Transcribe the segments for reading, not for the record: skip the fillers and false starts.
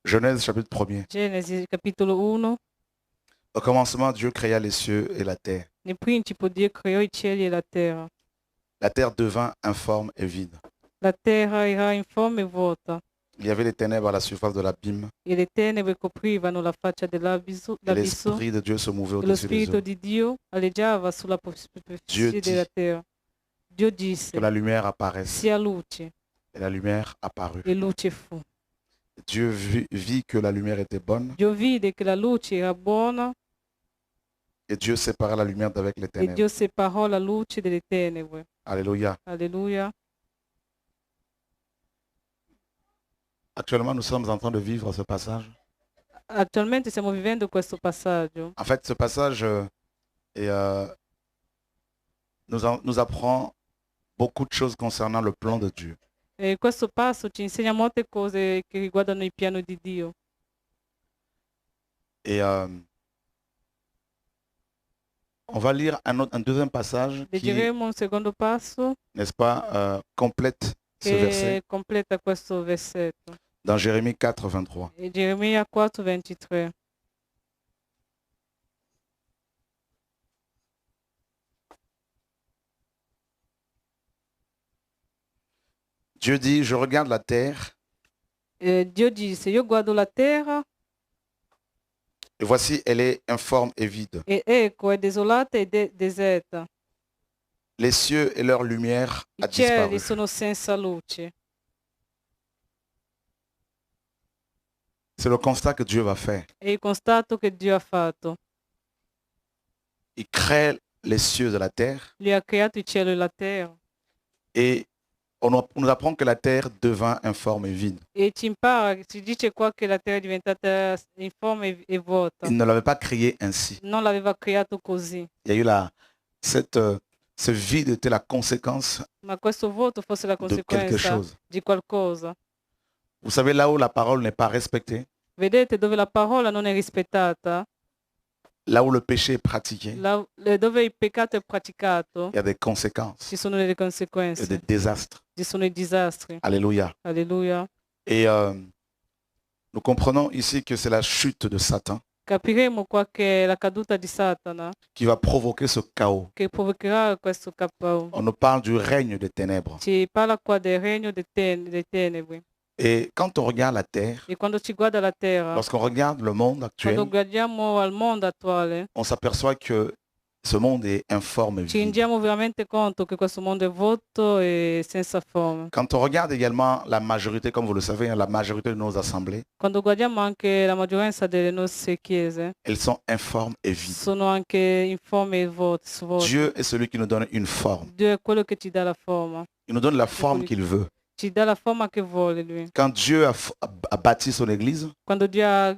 Genèse chapitre 1er. Genesi capitolo 1. Au commencement, Dieu créa les cieux et la terre. Nel principio Dio creò i cieli e la terra. La terre devint informe et vide. La terra era informe e vuota, Il y avait les ténèbres à la surface de l'abîme, e le tenebre coprivano la faccia dell'abisso, et l'Esprit de Dieu se mouvait e lo au-dessus des Spirito eaux. di Dio aleggiava sulla Dio superficie della dit terra. Dio que disse, la lumière apparaisse, sia luce, et la lumière apparut. e luce fu. Dieu vit que la lumière était bonne, Dio vide che la luce era buona, et Dieu sépara la lumière d'avec les e ténèbres. Dio separò la luce dalle tenebre. Alléluia. Alleluia. Actuellement, nous sommes en train de vivre ce passage. Attualmente stiamo vivendo questo passaggio. En fait, ce passage nous apprend beaucoup de choses concernant le plan de Dieu. E questo passo ci insegna molte cose che riguardano il piano di Dio. Et on va lire un deuxième passage qui, Leggeremo un secondo passo n'est-ce pas, complète ce verset che completa questo versetto. dans Jérémie 4, 23. E Geremia 4, 23. Dieu dit, je regarde la terre, Dio disse, io guardo la terra et voici, elle est informe et vide. e ecco è desolata e deserta. Les cieux et leur lumière a I cieli disparu. sono senza luce. C'est le constat que Dieu va faire. È il constato che Dio ha fatto. Il crée les cieux et la terre, Lui ha creato il cielo e la terra. et on nous apprend que la terre devint informe et vide. E ci dice qua che la terra è diventata informe e vuota. Il ne l'avait pas créé ainsi. Non l'aveva creato così. Il y a eu ce vide était la conséquence Ma questo vuoto fosse la de quelque conseguenza chose. di qualcosa. Vous savez, là où la parole n'est pas respectée, Vedete dove la parola non è rispettata, là où le péché est pratiqué, dove il peccato è praticato, il y a des conséquences ci sono delle et conseguenze, des désastres. ci sono i disastri. Alléluia. Alleluia. Et nous comprenons ici que c'est la chute de Satan Capiremo qua che è la caduta di Satana qui va provoquer ce chaos. che provocherà questo capo. On nous parle du règne des ténèbres. Ci parla qua del regno delle tenebre. Et quand on regarde la terre, E quando ci guarda la terra, lorsqu'on regarde le monde actuel, quando guardiamo al mondo attuale, on s'aperçoit que ce monde est informe et ci vide. rendiamo veramente conto che questo mondo è vuoto e senza forma. Quand on regarde également la majorité, comme vous le savez, la majorité de nos assemblées, Quando guardiamo anche la maggioranza delle nostre chiese, elles sont informes et vides. sono anche informe e vuote. Dieu est celui qui nous donne une forme. Dio è quello che ci dà la forma, Il nous donne la forme qu'il veut. ci dà la forma che vuole lui. Quand Dieu a bâti son église, Quando Dio ha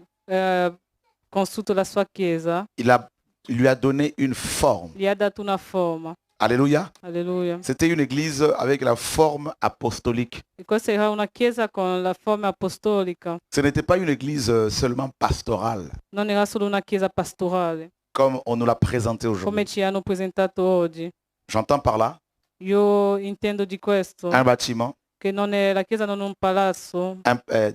costruito la sua chiesa, il lui a donné une forme. gli ha dato una forma. Alléluia. Alleluia. C'était une église avec la forme apostolique. E questa era una chiesa con la forma apostolica, Ce n'était pas une église seulement pastorale, non era solo una chiesa pastorale, comme on nous l'a présenté come aujourd'hui. ci hanno presentato oggi. J'entends par là Io intendo di questo, un bâtiment, che non è, la chiesa non è un palazzo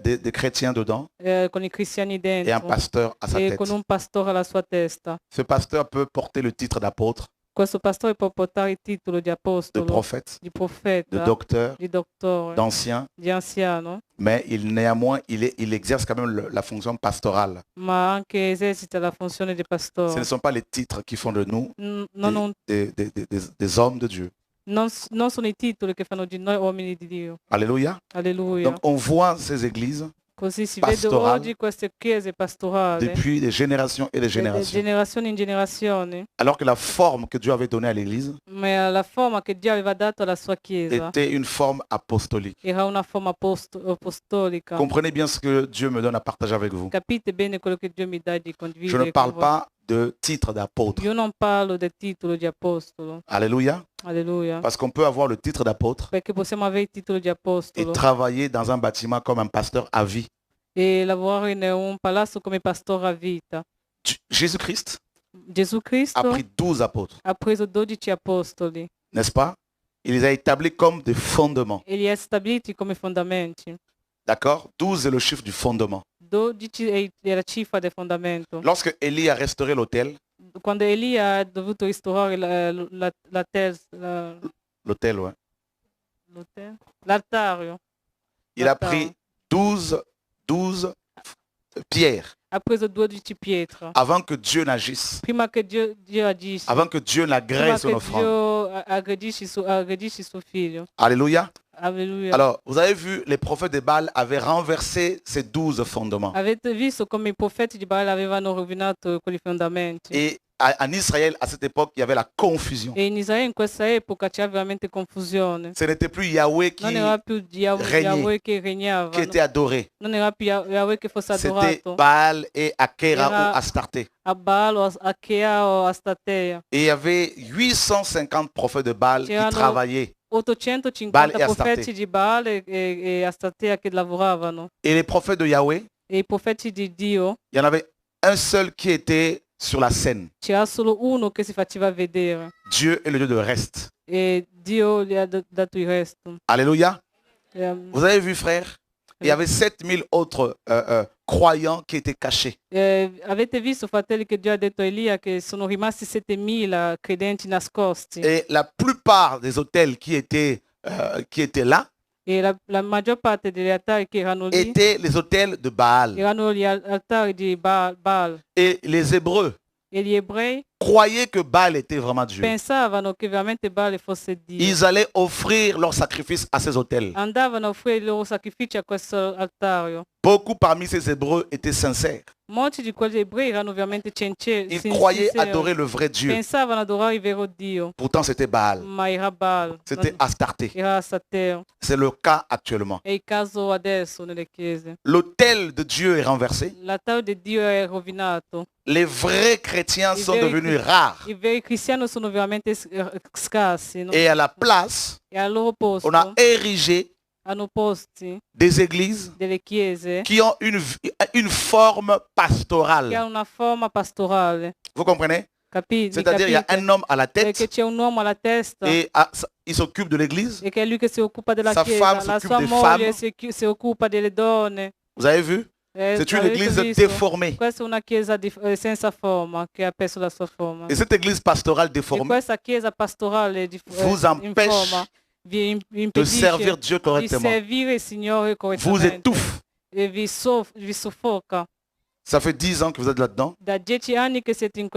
des chrétiens dedans con i cristiani et un dentro pasteur à sa e tête. con un pastore alla sua testa. Ce pasteur peut porter le titre d'apôtre, Questo pastore può portare il titolo di de apostolo, prophète, di de profeta, docteur, di dottore, d'ancien, di anziano, mais néanmoins, il exerce quand même la fonction pastorale. ma anche esercita la funzione di Ce pastore. ne sont pas les titres qui font de nous Non, des hommes de Dieu. non sono i titoli che fanno di noi uomini di Dio. Alléluia. Alleluia. Donc on voit ces églises Così si vede pastorali oggi queste chiese pastorali, depuis des générations et des di générations. generazione in generazione, Alors que la forme que Dieu avait donnée à l'église ma la forma che Dio aveva dato alla sua chiesa était une forme apostolique. era una forma apostolica. Comprenez bien ce que Dieu me donne à partager avec vous. Capite bene quello che Dio mi dà di Je condividere ne con parle voi. pas de titre d'apôtre. Io non parlo del titolo di apostolo, Alléluia. alleluia, Parce qu'on peut avoir le titre d'apôtre perché possiamo avere il titolo di et apostolo travailler dans un bâtiment comme un pasteur à vie. e lavorare in un palazzo come pastore a vita. Jésus-Christ Gesù a Cristo pris 12 apôtres, ha preso 12 apostoli n'est-ce pas? Il les a établis comme des fondements. e li ha stabiliti come fondamenti. D'accord? 12 est le chiffre du fondement. 12 è la cifra del fondamento. Lorsque Élie a restauré l'autel, Quando Elia ha dovuto restaurare l'autel, ouais, l'altario, il a pris 12 pierres ha preso 12 pietre. avant que Dieu n'agisse, Prima che Dio agisce, avant que Dieu prima n'agresse son che offrande. Dio aggredisce suo figlio. Alléluia. Alleluia. Alors, vous avez vu, les prophètes de Baal avaient renversé ces 12 fondements. Avete visto come i profeti di Baal avevano rovinato quei fondamenti. Et en Israël, à cette époque, il y avait la confusion. E in Israele in questa epoca c'era veramente confusione. Ce n'était plus Yahweh qui Non era più Yahweh che regnava, était adoré. non era più Yahweh che fosse C'était adorato, Baal et Akera Era- ou Astarté. a Baal o a Chea o a Statea. Et il y avait 850 prophètes de Baal qui C'erano travaillaient. 850 Baal e Astarte. profeti di Baal e Astatea che lavoravano. Et les prophètes de Yahweh, E i profeti di Dio, il y en avait un seul qui était sur la scène. c'era solo uno che si faceva vedere Dieu est le Dieu de reste. e Dio gli ha dato il resto. Alléluia. Ehm, Vous avez vu, frère, il y avait 7000 autres croyants qui étaient cachés. Avete visto, fratelli, che Dio ha detto a Elia che sono rimasti 7000 credenti nascosti Et la plupart des hôtels qui étaient là e la maggior parte degli altari che erano lì étaient les hôtels de Baal. erano gli altari di Baal. Et les Hébreux E gli ebrei croyaient que Baal était vraiment Dieu. pensavano che veramente Baal fosse Dio. Ils allaient offrir leurs sacrifices à ces hôtels. Andavano a offrire i loro sacrifici a questo altario. Beaucoup parmi ces Hébreux étaient sincères. Molti di quegli ebrei erano veramente Ils croyaient adorer le vrai Dieu. Pensavano adorare il vero Dio, Pourtant, c'était Baal. ma era Baal, C'était Astarté. era Sateo. C'est le cas actuellement. È il caso adesso nelle chiese. L'autel de Dieu est renversé. L'altare di Dio è rovinato. Les vrais chrétiens sont veri devenus rares. I veri cristiani sono veramente scarsi, no? Et à la place, E al loro posto on a érigé hanno posti des églises delle chiese qui ont une forme che pastorale. hanno una forma pastorale. Vous comprenez? Mi C'est-à-dire, il y a capite? un homme à la Perché tête c'è un uomo alla testa et il s'occupe de l'église. e che è lui che si occupa della Sa chiesa. femme La s'occupe sua des moglie femmes. si occupa delle donne. Vous avez vu? C'est une Avete église visto? déformée. Questa è una chiesa senza forma, che ha perso la sua forma. Et cette église pastorale E déformée questa chiesa pastorale vous in empêche forma vi de impedisce servir Dieu di correctement. servire il Signore Vous correttamente étouffe. e vi soffoca. Ça fait 10 ans que vous êtes là-dedans. Da 10 anni che siete in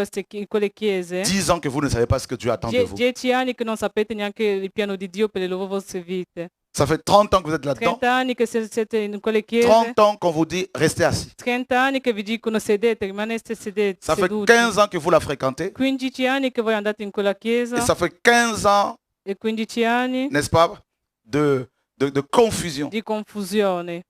quelle chiese, 10 ans que vous ne savez pas ce que Dieu attend de vous. 10 anni che non sapete neanche il piano di Dio per le vostre vite. Ça fait 30 ans que vous êtes là-dedans. 30 anni che siete in quelle chiese, 30 ans qu'on vous dit restez assis. 30 anni che vi dicono sedete, rimanete Ça fait seduti. 15 ans que vous la fréquentez. 15 anni che voi andate in quella Et chiesa ça fait 15 ans, e 15 anni n'est-ce pas, de confusion. di confusione.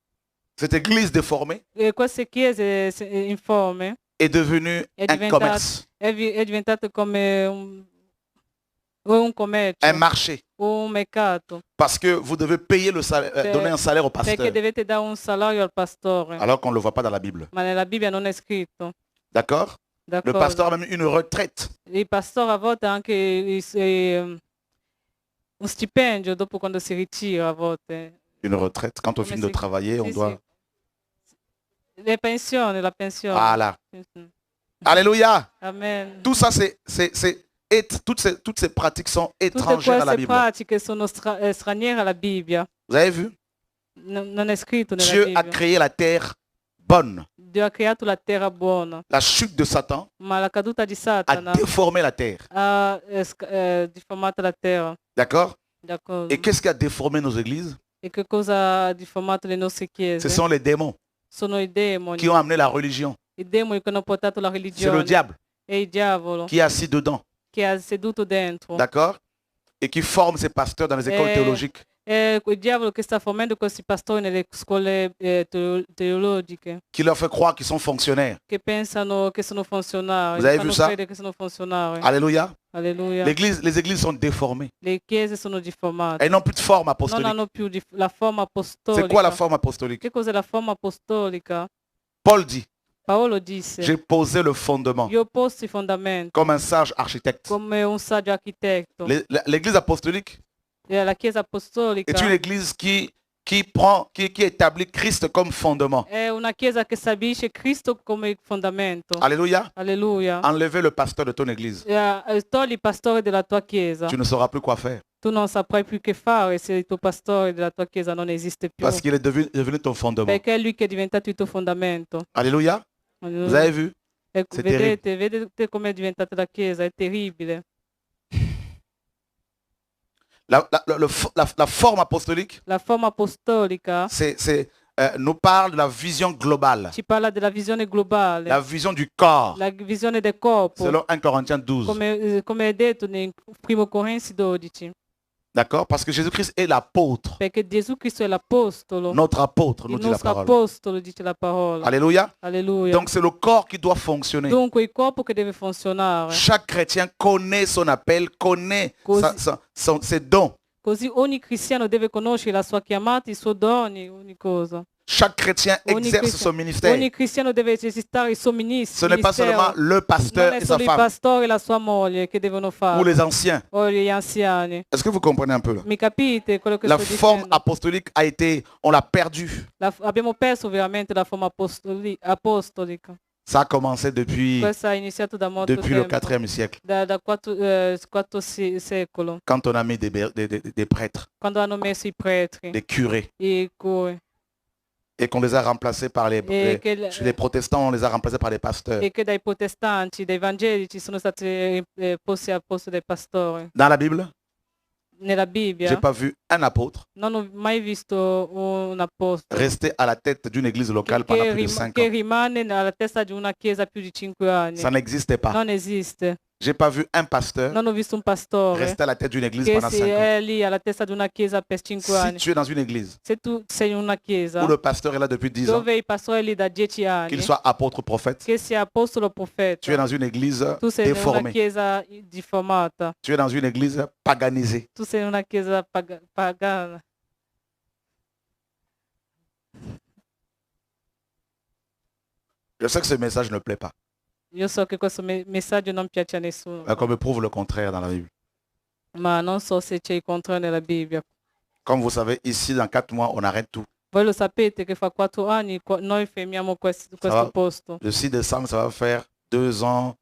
Cette église déformée E queste chiese informe est devenue è un diventata, commerce, è diventato come un commercio, un marché. un mercato, Parce que vous devez payer le salaire, donner un salaire au perché pasteur. dovete dare un salario al pastore, Alors qu'on ne le voit pas dans la Bible. ma nella Bibbia non è scritto. D'accord? Le D'accordo? pasteur a même une retraite. Il pastore a volte ha anche un stipendio dopo quando si ritira a volte. Une retraite. Quand on Come finit de si- travailler, on sì, doit... Le pensioni, la pensione. Voilà. Sì, sì. Alléluia. Amen. Tout ça, toutes ces pratiques sont Tutte étrangères à la queste Bible. pratiche sono straniere alla Bibbia. Vous avez vu? Non è scritto nella Dieu a Bibbia. créé la terre bonne. Dio ha creato la terra buona, La chute de Satan ma la caduta di a Satana déformé la terre. ha deformato la terra. D'accord? D'accordo? Et qu'est-ce qui a déformé nos églises? E che cosa ha deformato le nostre Ce chiese? sont les démons Sono i demoni. qui ont amené la religion. I demoni che hanno portato la C'est le religione. diable E il diavolo qui est assis dedans. che ha seduto dentro. D'accord? Et qui forme ses pasteurs dans les écoles théologiques. È il diavolo che sta formando questi pastori nelle scuole teologiche, Qui leur fait croire qu'ils sont fonctionnaires. che pensano che sono funzionari, Vous avez fanno vu ça? credere che sono funzionari. Alléluia. Alleluia. Les églises sont déformées. Le chiese sono deformate. Elles n'ont plus de forme Non apostolique. hanno più la forma C'est apostolica. quoi la forme apostolique? Che cos'è la forma apostolica? Paul dit, Paolo disse, j'ai posé le fondement io ho posto i fondamenti comme un sage architecte. come un saggio architetto. L'église apostolique La chiesa apostolica est une église qui qui établit Christ comme fondement. È una chiesa che stabilisce Cristo come fondamento. Alléluia. Alleluia. Enlevez le pasteur de ton église. Togli il pastore della tua chiesa. Tu ne sauras plus quoi faire. Tu non saprai più che fare se il tuo pastore della tua chiesa non esiste più. Parce qu'il est devenu ton fondement. Perché è lui che è diventato il tuo fondamento. Alléluia. Vous avez vu? Ecco, C'est vedete come è diventata la chiesa, è terribile. La forme apostolique, La forma apostolica nous parle de la vision globale, ci parla della visione globale, la vision du corps, la visione del corpo, selon 1 Corinthiens 12. come è detto in 1 Corinzi 12. D'accord? Parce que Jésus-Christ est l'apôtre, Perché Gesù Cristo è l'apostolo, notre apôtre, nous il dit la nostro parole. apostolo, dice la parola. Alléluia. Alleluia. Donc c'est le corps qui doit fonctionner. Dunque il corpo che deve funzionare. Chaque chrétien connaît son appel, connaît ses dons. Così ogni cristiano deve conoscere la sua chiamata, i suoi doni, ogni cosa. Chaque chrétien exerce son ministère. Ogni cristiano deve esercitare il suo Ce n'est pas seulement ministero. le pasteur Non è et sa solo il femme pastore e la sua moglie che devono ou fare, les anciens. o gli anziani. Est-ce que vous comprenez un peu là? Mi capite quello che La sto forme dicendo? apostolique on l'a perdue. Abbiamo perso veramente la forma apostolica. Ça a commencé depuis Questo ha iniziato da molto le tempo, 4e siècle, da 4 secolo, quand on a mis des prêtres, quando hanno messo i pretri, des curés, i curi, et qu'on les a remplacés par che les protestants, on les a remplacés par les pasteurs. e che dai protestanti, dai evangelici sono stati posti al posto dei pastori. Dans la Bible, Nella j'ai Bibbia pas vu un apôtre non ho mai visto un apostolo rester à la tête d'une église locale pendant plus de 5 ans. che rimane alla testa di una chiesa più di 5 anni. Ça n'existait pas. Non esiste. J'ai pas vu un pasteur Non ho visto un pastore rester à la tête d'une église che pendant 5 ans. è lì alla testa di una chiesa per 5 Si anni. tu es dans une église Se tu sei in una chiesa où le pasteur est là depuis 10 ans, dove il pastore è lì da 10 anni, qu'il soit apôtre ou prophète, che sia apostolo o tu es profeta, dans une église tu sei in una déformée. chiesa diffamata, Tu es dans une église paganisée. tu sei in una chiesa pagana. Je sais que ce message ne plaît pas. Io so che questo messaggio non piace a nessuno, Qu'on me prouve le contraire dans la Bible. ma non so se c'è il contrario nella Bibbia. Comme vous savez, ici, dans 4 mois, on arrête tout. Voi lo sapete che fra 4 anni noi fermiamo questo va. posto. Le 6 décembre, ça va faire 2 ans,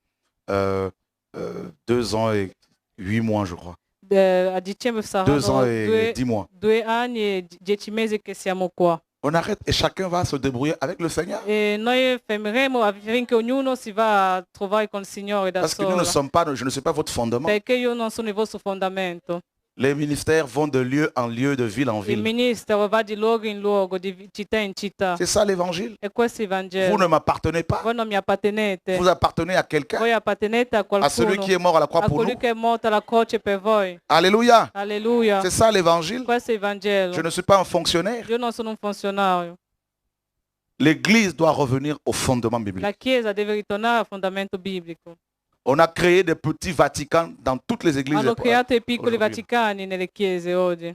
2 ans et 8 mois, je crois. A dicembre 2 ans saranno et 10 mois. 2 anni e 10 mesi che siamo qua. On arrête et chacun va se débrouiller avec le Seigneur. E noi fermeremo affinché ognuno si va a trovare con il Signore da Parce que nous solo. ne sommes pas, je ne suis pas votre fondement. Perché io non sono il vostro fondamento. Les ministères vont de lieu en lieu, de ville en Il ville. ministero va di luogo in luogo, di città in città. C'est ça l'évangile. E questo è il Vous Vangelo. ne m'appartenez pas. Voi non mi appartenete. Vous appartenez à quelqu'un, Voi appartenete a à celui qualcuno, qui est mort à la croix a pour colui nous. che è morto alla croce per voi. Alléluia. Alleluia. C'est ça l'évangile. Questo è il Vangelo. Je ne suis pas un fonctionnaire. Io non sono un funzionario. L'église doit revenir au fondement biblique. La Chiesa deve ritornare al fondamento biblico. On a créé des petits Vaticans dans toutes les églises. Hanno creato i piccoli aujourd'hui. Vaticani nelle chiese oggi.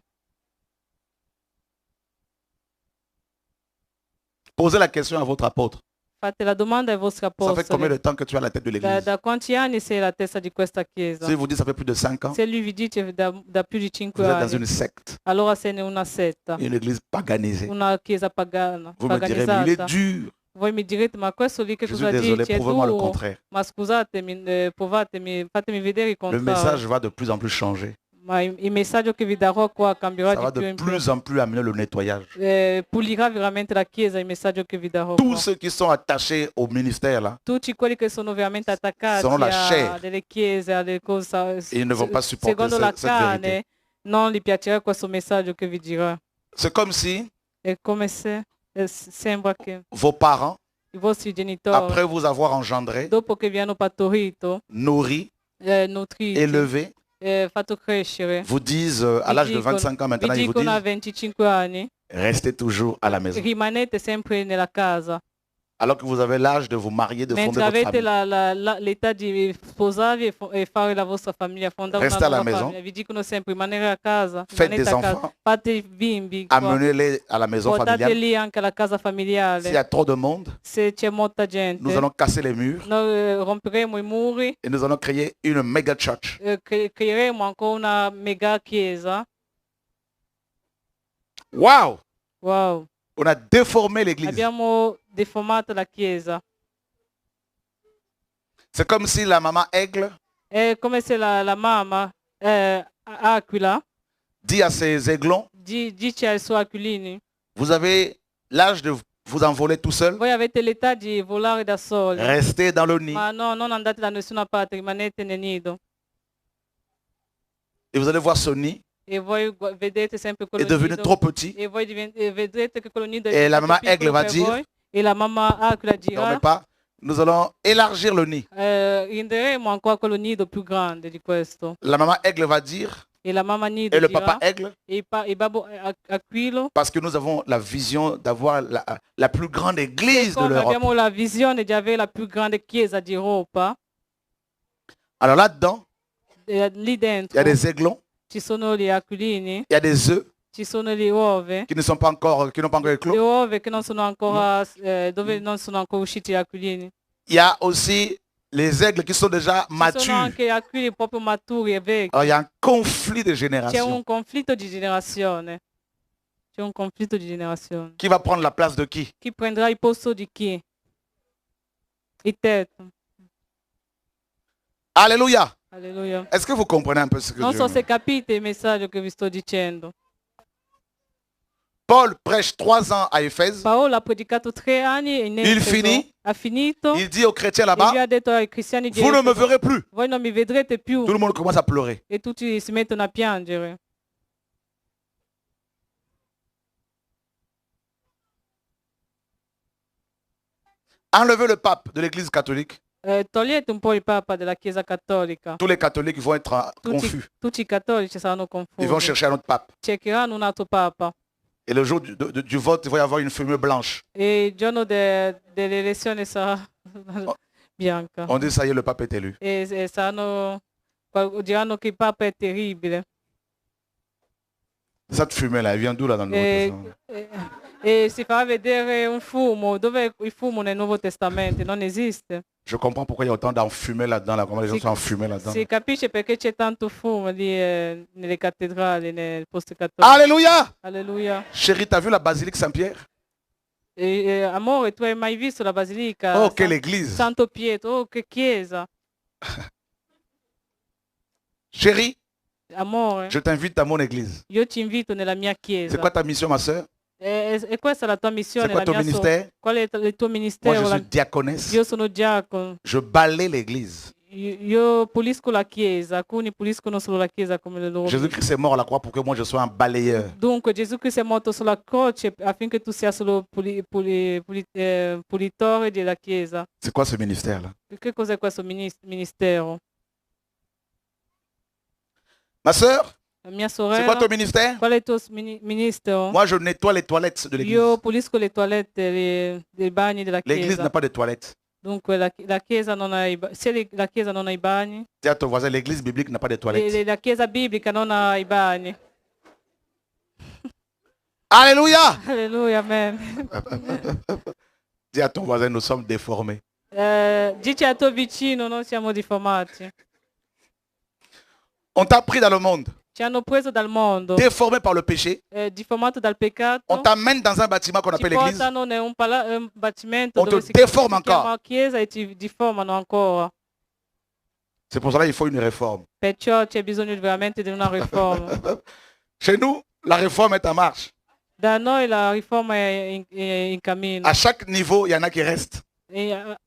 Posez la question à votre apôtre. Fate la domanda ai vostri Ça fait combien apostoli. de temps que tu es à la tête de l'église? Da quanti anni sei alla testa di questa chiesa? Si vous dites ça fait plus de 5 ans, Se lui vi dice da più di 5 vous êtes dans anni, une secte, allora sei in una setta, une église paganisée. una chiesa pagana, Vous me direz, mais il est paganizzata. dur. Voi mi direte, ma questo lì che Je suis cosa désolé, dice? È prouvez-moi le duro. contraire. Ma scusatemi, fatemi vedere il Le contrario. message va de plus en plus changer. Ma il messaggio che vi darò qua cambierà Ça va di più de in più. plus en plus amener le nettoyage. Pulirà veramente la chiesa il messaggio che vi darò Tous qua. ceux qui sont attachés au ministère, là, Tutti quelli che sono veramente attaccati Sono la a chair. delle chiese, alle cose, ils ne vont pas supporter secondo la cette vérité. carne, non gli piacerà questo messaggio che vi dirà. C'est comme si È come se sembra che vos parents, i vostri genitori, après vous avoir engendré, dopo che vi hanno partorito, nourri, nutriti, élevé, fatto crescere, vous disent à l'âge de 25 ans maintenant, vi ils vous dicono a disent 25 anni, restez toujours à la maison. rimanete sempre nella casa. Alors que vous avez l'âge de vous marier, de fonder Mentre votre avete famille. l'età di sposarvi e fare la vostra famiglia, fondare Restez una à la nuova maison. famiglia. Vi dicono sempre rimanere a casa, Faites rimanete des a casa, enfants, fate bimbi, qua. amenez-les à la maison Portate familiale. lì anche alla casa familiare. S'il y a trop de monde, Se c'è molta gente, nous allons casser les murs noi romperemo i muri, et nous allons créer une méga church. creeremo ancora una mega chiesa. Waouh! Wow. On a déformé l'église. Abbiamo deformato la Chiesa. C'est comme si la maman aigle È come se la mamma Aquila dit à ses aiglons, dice ai suoi aquilini: vous avez l'âge de vous envoler tout seul, voi avete l'età di volare da soli, restez dans le nid. ma no, non andate da nessuna parte, rimanete nel nido. Et vous allez voir ce nid E voi vedete sempre est quello devenu nido, trop petit. e voi vedete che quello nido E è la troppo mamma piccolo aigle va per dire, voi, e la mamma Aquila Ne dormez dirà: pas. Nous allons élargir le nid. renderemo ancora quello nido più grande di questo. La maman aigle va dire, E la mamma nido et le dirà, papa aigle, e il babbo Aquilo, parce que nous avons la vision d'avoir la plus grande église de come l'Europe. abbiamo la visione di avere la più grande chiesa d'Europa, Alors là-dedans, lì il dentro y a des aiglons, ci sono gli aquilini, il y a des œufs ci sono le uova, qui n'ont pas encore le éclos. uova che non sono ancora, dove non sono ancora usciti gli aquilini. Il y a aussi les aigles qui sont déjà Ci sono matures. anche gli aquilini proprio maturi e vecchi. Alors il y a un conflit de C'è génération. un conflitto di generazione. C'è un conflitto di generazione. Qui va prendre la place de qui? Chi prenderà il posto di chi? Il tetto. Alléluia. Alleluia. Est-ce que vous comprenez un peu ce que Non Dieu so dit? se capite il messaggio che vi sto dicendo. Paul prêche 3 ans à Éphèse. Paolo ha predicato 3 anni in Il Efeso, finit. ha finito Il dit aux chrétiens e lui là-bas, ha detto ai cristiani di vous ne me Efeso: verrez plus. voi non mi vedrete più. Tout le monde commence à pleurer. E tutti si mettono a piangere. Enlevez le pape de l'église catholique. Togliete un po' il Papa della Chiesa Cattolica. Tous les catholiques vont être confus. Tutti i cattolici saranno Ils vont confusi. chercher un autre pape. Cercheranno un altro Papa. Et le jour du vote, il va y avoir une fumée blanche. E il giorno dell'elezione sarà bianca. On dit, ça y est, le pape est élu. E diranno che il Papa è terribile. Cette fumée-là, elle vient d'où là dans le Nouveau Testament? E si fa vedere un fumo. Dov'è il fumo nel Nuovo Testamento? Non esiste. Je comprends pourquoi il y a autant d'enfumés là-dedans, là, comment les gens sont enfumés là-dedans. Si capisce perché c'è tanto fumo lì nelle cattedrali, nel posto cattolico. Alléluia! Alleluia. Chérie, t'as vu la basilique Saint-Pierre? Amore, tu hai mai visto la basilica? Oh, quelle église! Santo Pietro, oh che chiesa. Chérie, Amore, je t'invite à mon église. io ti invito nella mia chiesa. C'est quoi ta mission, ma soeur? E questa è la tua missione, C'est quoi ton la mia ministère? Qual è il tuo Moi, ministero? je suis diaconesse. Io sono diacono. Je balaye l'église. Io pulisco la chiesa, alcuni puliscono solo la chiesa come le loro. Jésus-Christ est mort à la croix pour que moi je sois un balayeur. Dunque Gesù Cristo è morto sulla croce affinché tu sia solo pulitore della chiesa. C'est quoi ce ministère-là? Che cos'è questo ministero? Ma soeur, La mia c'est quoi sorella, ton ministère? qual è il tuo ministero? Moi, je nettoie les toilettes de l'église. Io pulisco le toilette, dei bagni della L'église chiesa. n'a pas de toilettes. Dunque la chiesa non ha la chiesa non ha i bagni, Dis à ton voisin, l'église biblique n'a pas de toilettes. la chiesa biblica non ha i bagni. Alléluia! Alleluia, amen. Dis à ton voisin, nous sommes déformés. Dici al tuo vicino, non siamo diffamati. On t'a pris dans le monde, Ci hanno preso dal mondo, déformé par le péché. diffamato dal peccato. On t'amène dans un bâtiment qu'on Ti appelle l'église. portano in un bacimento On te dove si deforma si chiama ancora. chiesa e ti diffamano ancora. C'est pour cela qu'il faut une réforme. Perciò c'è bisogno veramente di una riforma. Chez nous, la réforme est en marche. Da noi la riforma è in cammino. À chaque niveau, il y en a qui restent.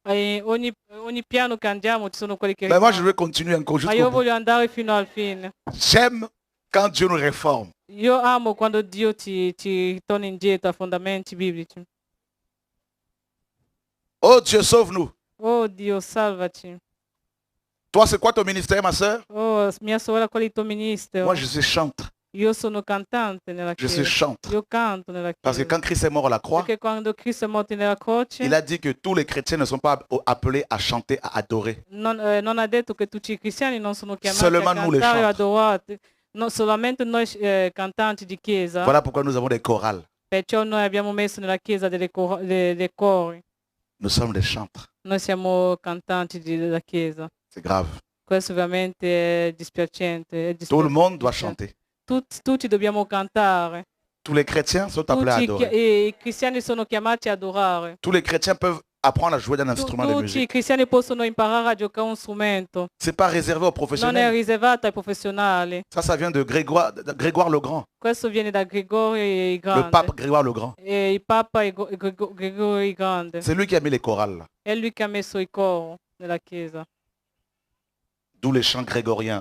Ogni piano che andiamo ci sono quelli che Mais moi, je rimangono. veux continuer encore Ma io jusqu'au bout. voglio andare fino al fine. J'aime quand Dieu nous réforme. Io amo quando Dio ci ritorna indietro a fondamenti biblici. Oh Dieu, sauve-nous. Oh Dio, salvaci. Toi, c'est quoi ton ministère, ma soeur? Oh, mia sorella, qual è il tuo ministero? Moi, je suis chantre. Io sono cantante nella Je suis chiesa. chantre. Io canto nella Parce que chiesa. quand Christ est mort à la croix, Perché quando Cristo è morto nella croce, il a dit que tous les chrétiens ne sont pas appelés à chanter, à adorer. non ha detto che tutti i cristiani non sono chiamati Seulement a nous, les cantare o chantres. adorare, non solamente noi cantanti di chiesa. Voilà pourquoi nous avons des chorales. Perciò noi abbiamo messo nella chiesa dei cori. Nous sommes des chantres. Noi siamo cantanti della chiesa. C'est grave. Questo veramente è dispiacente. Tout le monde doit chanter. Tutti dobbiamo cantare. Tous les chrétiens sont appelés à Tutti adorer. i cristiani sono chiamati a adorare. Tous les chrétiens peuvent apprendre à jouer d'un instrument de Tutti i musique. cristiani possono imparare a giocare un strumento. C'est pas réservé aux Non è professionnels. riservato ai professionali. Ça vient de Grégoire le Grand, Questo viene da Gregorio il le Grande. pape Grégoire le Grand. E il Papa è Gregorio il Grande. C'est lui qui a mis les chorales là. È lui che ha messo il coro nella chiesa. D'où les chants grégoriens.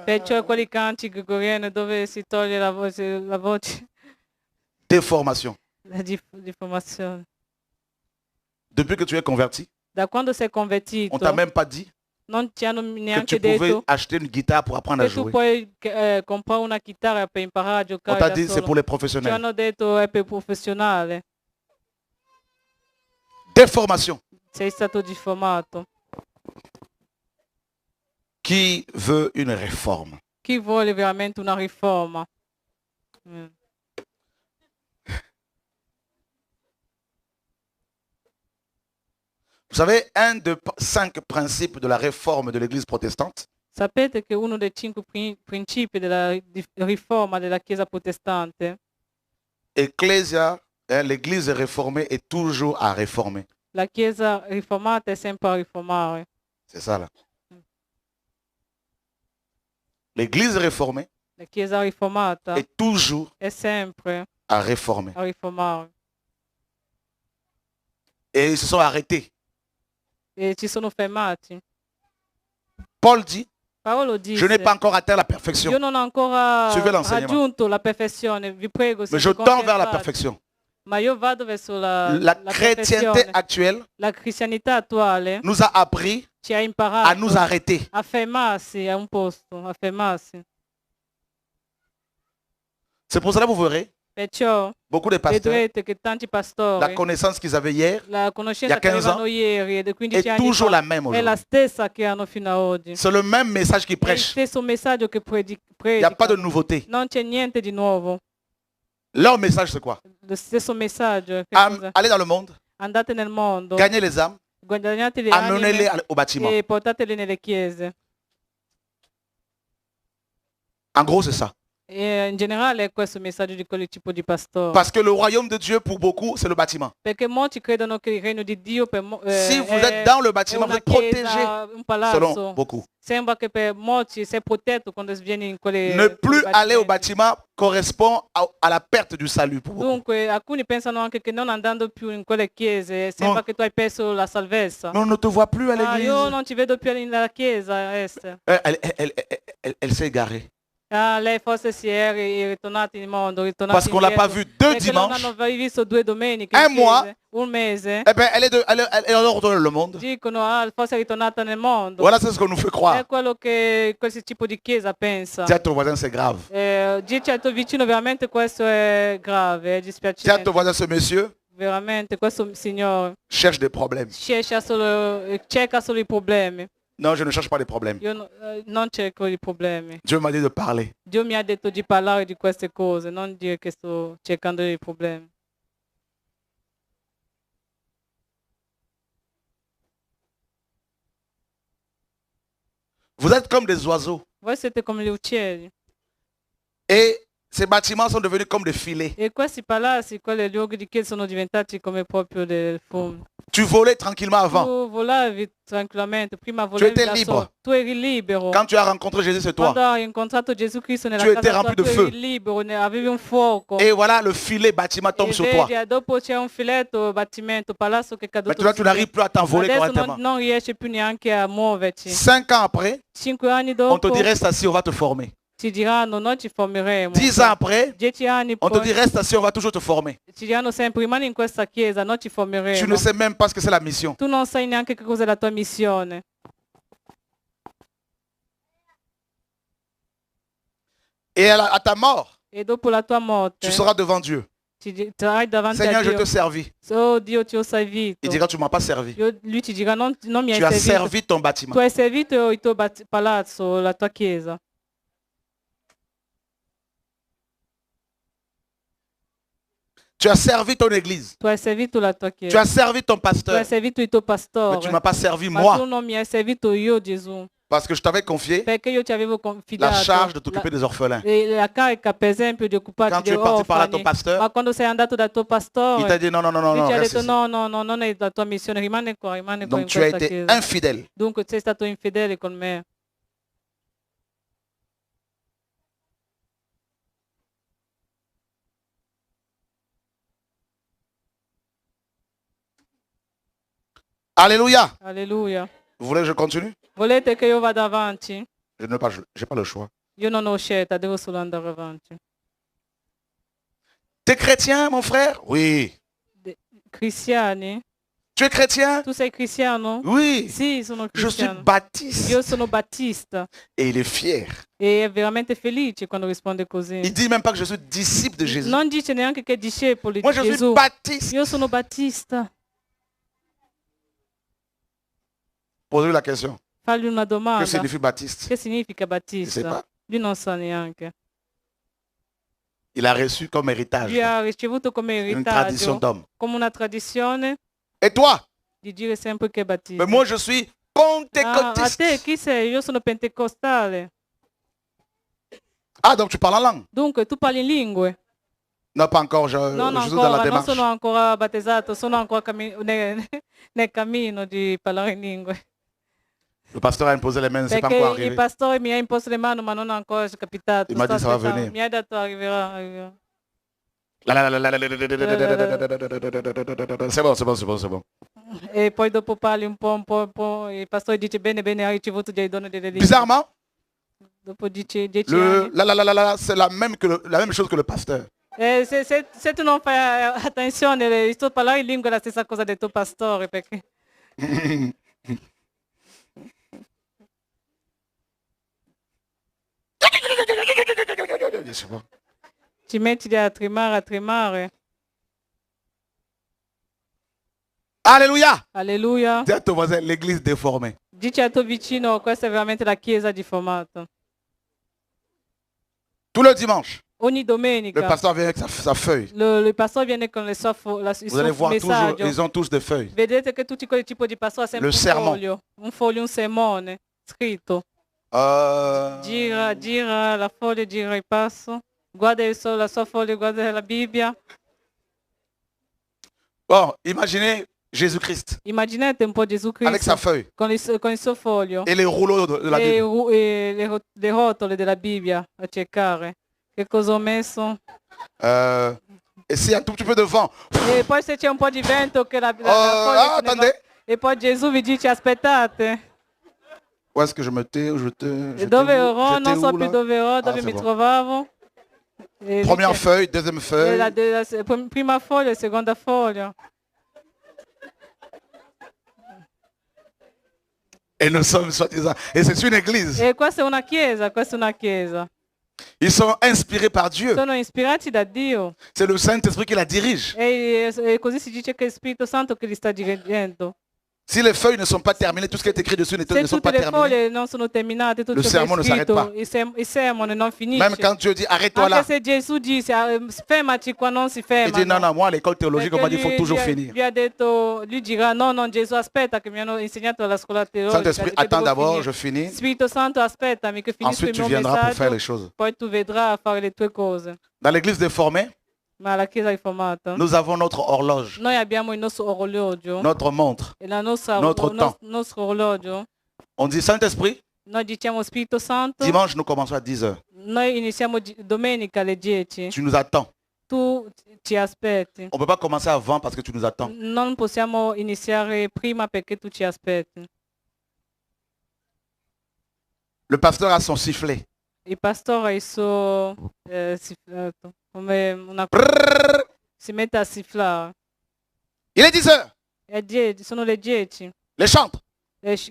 Perciò quelli canti gregoriani dove si toglie la voce Déformation. la diffamazione. Depuis que tu es converti, Da quando sei on convertito, t'a même pas dit non ti hanno que neanche tu pouvais detto acheter une guitare pour apprendre à che tu jouer. puoi comprare una chitarra per imparare a On giocare t'a da dit c'est solo. pour les Ti professionnels. hanno detto è per professionale. Déformation. Sei stato diffamato. Qui veut une réforme? Chi vuole veramente una riforma? Mm. Vous savez, un des 5 principes de la réforme de l'Église protestante, Sapete che uno dei 5 principi della riforma della Chiesa protestante, Ecclesia, l'Église réformée est toujours à réformer. la Chiesa riformata è sempre a riformare. C'est ça là. L'Église réformée La Chiesa riformata est toujours è sempre à réformer. a riformare. Et ils se sont arrêtés. E ci sono fermati. Paul dit, Paolo je n'ai disse, pas encore atteint la perfection, io non ho ancora Suivez l'enseignement. raggiunto la perfezione, vi prego, mais siete je tends vers la confermati. perfection. Ma io vado verso la Chrétienté perfezione. actuelle La cristianità attuale nous a appris ci ha à imparato nous arrêter. a fermarsi a un posto, a fermarsi. C'est pour cela que vous verrez, Perciò beaucoup de pasteurs, vedrete che tanti la pastori, connaissance qu'ils avaient hier la conoscenza il y che a 15 avevano ieri e di 15 est anni toujours fa la même è la aujourd'hui. stessa che hanno fino ad oggi. C'est le même message qu'ils È il prêchent. stesso messaggio che Il n'y a pas de predicano. nouveauté. Non c'è niente di nuovo. Leur message, c'est quoi? Lo stesso messaggio. Che cosa? Allez dans le monde, Andate nel mondo, gagner les âmes, guadagnate le amenez-les anime au bâtiment. e portatele nelle chiese. En gros, c'est ça. E in generale è questo il messaggio di quel tipo di pastore. Parce que le royaume de Dieu, pour beaucoup, c'est le bâtiment. Perché molti credono che il regno di Dio Si vous è êtes dans le bâtiment, vous una êtes protégé, chiesa, un selon palazzo. beaucoup. Sembra che per molti sei protetto quando vieni in quelle Ne plus quei aller au bâtimenti. bâtiment correspond à la perte du salut pour beaucoup. Dunque, alcuni pensano anche che non andando più in quelle chiese sembra No. che tu hai perso la salvezza. Mais on ne te voit plus à Ah, l'église. io non ti vedo più nella chiesa, Esther. Elle s'est égarée. Ah, lei forse si è ritornata in mondo, ritornata Parce qu'on l'a pas indietro. vue 2 Perché non dimanches. hanno visto 2 domeniche Un in mois. chiesa, un mese. Eh bien, elle est retournée dans le monde. Dicono, ah, forse è ritornata nel mondo. Voilà, c'est ce qu'on nous fait È croire. quello che questo tipo di chiesa pensa. Dis à ton voisin, c'est grave. Dici al tuo vicino, veramente questo è grave, è Dis à dispiacente. ton voisin, ce monsieur Veramente, questo signore cherche des problèmes. cerca solo i problemi. Non, je ne cherche pas des problèmes. Io non cerco i problemi. Dieu m'a dit de parler. Dio mi ha detto di parlare di queste cose, non dire che sto cercando i problemi. Vous êtes comme des oiseaux. Voi siete come gli uccelli. Et ces bâtiments sont devenus comme des filets. E questi palazzi, quei luoghi di chiesa sono diventati come proprio dei fumi. Tu volais tranquillement avant. Tu volavi tranquillamente, prima volevi étais da libre. solo. Tu eri libero. Quand tu as rencontré Jésus, c'est toi. Quando hai incontrato Gesù Cristo nella Tu étais casa tua, rempli de tu feu. eri libero, avevi un fuoco. Et voilà, le filet bâtiment tombe E sur toi. vedi, dopo c'è un filetto, battimento, palazzo che è caduto Maintenant, tu su n'arrives te. plus à t'envoler Adesso correctement. non riesci più neanche a muoverci. 5 ans après, 5 anni on te dopo dit reste assis, on va te former. ci diranno noi ci formeremo. 10 ans après, 10 anni on te poi dit reste assis, on va toujours te former. ci diranno sempre rimani in questa chiesa, noi ci Tu formeremo. ne sais même pas ce que c'est la mission. Tu non sai neanche che cos'è la tua missione. Et à ta mort, E dopo la tua morte tu seras devant Dieu. sarai davanti Seigneur, a je Dio. te servis. Oh Dio, ti ho servito. Il dira, tu ne m'as pas servi. Lui ti dirà non mi hai Tu as servito. servi ton bâtiment. Tu hai servito il tuo palazzo, la tua chiesa. Tu as servi ton église. Tu hai servito la tua Tu chiesa. as servi ton Tu hai pasteur. servito il tuo Mais tu pastore. ne m'as pas servi Ma moi. tu non mi hai servito io, Gesù. Parce que je t'avais confié perché io ti avevo la confidato charge de t'occuper des orphelins. la carica per esempio di occuparti Quand tu degli es parti parler à ton orfani. pasteur, Ma quando sei andato dal tuo il pastore, t'a dit non, non, non, non, lui non, ti ha reste detto ici. no, no, no, non è la tua missione, rimani qua in Donc tu as questa été chiesa. infidèle. Dunque sei stato infedele con me. Alléluia. Alleluia. Vous voulez que je continue? Volete che io vada avanti? Je n'ai pas, j'ai pas le choix. Io non ho scelta, devo solo andare avanti. Tu es chrétien, mon frère? Oui. Cristiani? Tu es chrétien? Tu sei cristiano? Oui. Sì, sono Je suis cristiano. baptiste. Io sono battista. Et il est fier. E è veramente felice quando risponde così. Il dit même pas que je suis disciple de Jésus. Non dice neanche che è discepolo Moi, di je suis Gesù. baptiste. Io sono battista. Posez-lui la question. Fagli una Que domanda. signifie baptiste? Che significa Je sais battista? pas. Lui non sa neanche. Il a reçu comme héritage Lui ha ricevuto come une tradition eritaggio, d'homme. come una tradizione Et toi? di dire sempre che è battista. Mais moi, je suis A pentecôtiste. te chi sei? Io sono pentecostale. Ah, donc tu parles en langue? Dunque tu parli in lingue? Non, pas encore. Je Non suis dans la ancora, non démarche. sono ancora battezzato, sono ancora nel cammino di parlare in lingue. Le pasteur a imposé les mains, c'est pas encore Perché il arrivé. pastore mi ha imposto le mani, ma non è ancora capitato. Il m'a Sto dit, ça va aspettando. venir. Mi ha detto arriverà. C'est bon, c'est bon, c'est bon, c'est bon. E poi dopo parli un po', il pastore dice bene, ha ricevuto dei doni delle lingue. Bizarrement, Dopo 10 anni. c'est la même chose que le pasteur. Se tu non fai attenzione, sto parlando in lingua è la stessa cosa del tuo pastore, perché C'est bon. ci metti a tremare. Alléluia. Alleluia. Dis à ton voisin, l'église déformée. Dici al tuo vicino, questa è veramente la chiesa deformata. Tout le dimanche, Ogni le domenica pasteur vient avec sa feuille. il pastore viene con il Vous allez suo voir toujours, messaggio. ils ont tous des feuilles. Vedete che tutti quel tipo di pastore ha sempre Le sermon. un foglio, un sermone scritto. Gira la foglia, gira il passo. Guarda la sua foglia, guarda la Bibbia. Bon, imaginez Jésus-Christ Immaginate un po' Gesù avec sa Cristo feuille con il suo foglio et les rouleaux de la Bible. e le rotole della Bibbia a cercare. Che cosa ho messo? Et s'il y a un tout petit peu de vent, E poi se c'è un po' di vento che la foglia se ne va. attendez. E poi Gesù vi dice aspettate. Où est-ce que je me tais? J'étais Dove où? ero? J'étais Non so où, più là? dove ero, dove c'est mi bon. trovavo. E Première dice- feuille, deuxième e feuille. la prima foglia e seconda foglia. Et nous sommes soi-disant. Et c'est une église. E questa è una chiesa, Ils sont inspirés par Dieu. Sono ispirati da Dio. C'est le Saint-Esprit qui la dirige. E così si dice che è il Spirito Santo che li sta dirigendo. Si les feuilles ne sont pas terminées, tout ce qui est écrit dessus ne Se sont tutte pas le terminées. foglie non sono terminate, tutto Le ciò che è sermone ne s'arrête scritto, il sermone non finisce. Même quand Dieu dit arrête-toi là. Anche se Gesù dice fermaci qua, non si Il ferma. dit non, non, moi à l'école théologique, on m'a dit il faut toujours finir. Lui ha detto, lui dirà no, Gesù aspetta che mi hanno insegnato alla scuola teologica. Saint-Esprit, che attends devo d'abord, finire. je finis. Spirito Santo aspettami che finisco Ensuite, il tu mio viendras pour faire les messaggio, choses. poi tu vedrai a fare le tue cose. Dans l'église déformée, Ma la Chiesa riformata, nous avons notre horloge, noi abbiamo il nostro orologio, notre montre. e la nostra, notre temps. nostro orologio. On dit Saint-Esprit, Noi diciamo Spirito Santo, dimanche nous commençons à 10 heures. noi iniziamo domenica alle 10. Tu nous attends. Tu ci aspetti. On ne peut pas commencer avant parce que tu nous attends. Non possiamo iniziare prima perché tu ci aspetti. Le pasteur a son sifflet. Il pastore ha il suo sifflato, come una Brrr. si mette a sifflare. Il est 10 heures. È 10, sono le 10. Les chantres.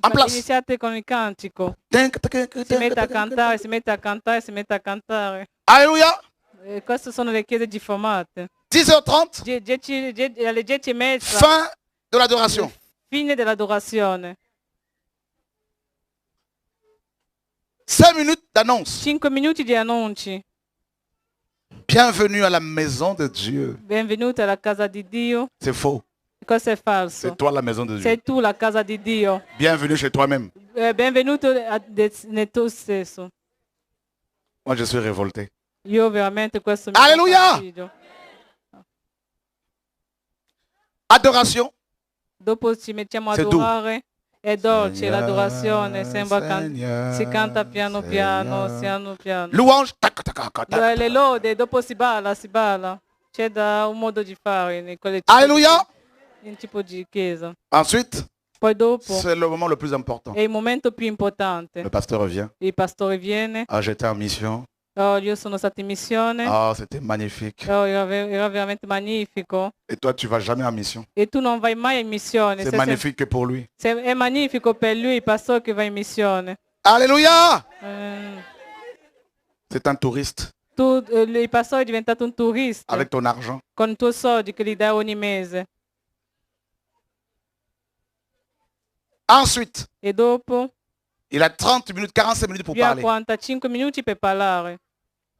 En place. Iniziate con il cantico. Si mette a cantare, si mette a cantare, si mette a cantare. Alléluia. E queste sono le chiese diffamate. 10h30, Alle 10:30, fin de l'adoration. fine dell'adorazione. 5 minutes d'annonce. 5 minuti di annunci. Bienvenue à la maison de Dieu. Benvenuti alla casa di Dio. C'est faux. Questo è falso. C'est toi la maison de Dieu. Sei tu la casa di Dio. Bienvenue chez toi-même. Benvenuto nel tuo stesso. Moi, je suis révolté. Io veramente questo mi Alleluia! dà fastidio. Adoration. Dopo ci mettiamo a C'est doux. adorare. È dolce Seigneur, l'adorazione, sembra Seigneur, si canta piano piano, Seigneur. piano. Louange. Tac, tac, tac, tac. Le lode, dopo si balla, si balla. C'è da un modo di fare in quelle Alléluia. in tipo di chiesa. Ensuite, Poi dopo c'est le moment le plus important. è il momento più importante. Le pasteur revient. Il pastore viene. Ah, j'étais en mission. Oh, io sono stato in missione. Ah, c'était magnifique. Oh, era veramente magnifico. Et toi, tu vas jamais en mission. E tu non vai mai in missione. C'est magnifique que pour lui. È magnifico per lui il pastore che va in missione. Alléluia. Eh, C'est un touriste il pastore è diventato un turista avec ton argent. con i tuoi soldi che gli dai ogni mese. Ensuite, E dopo il a 30 minutes, 45 minutes pour più a parler. 45 minuti per parlare.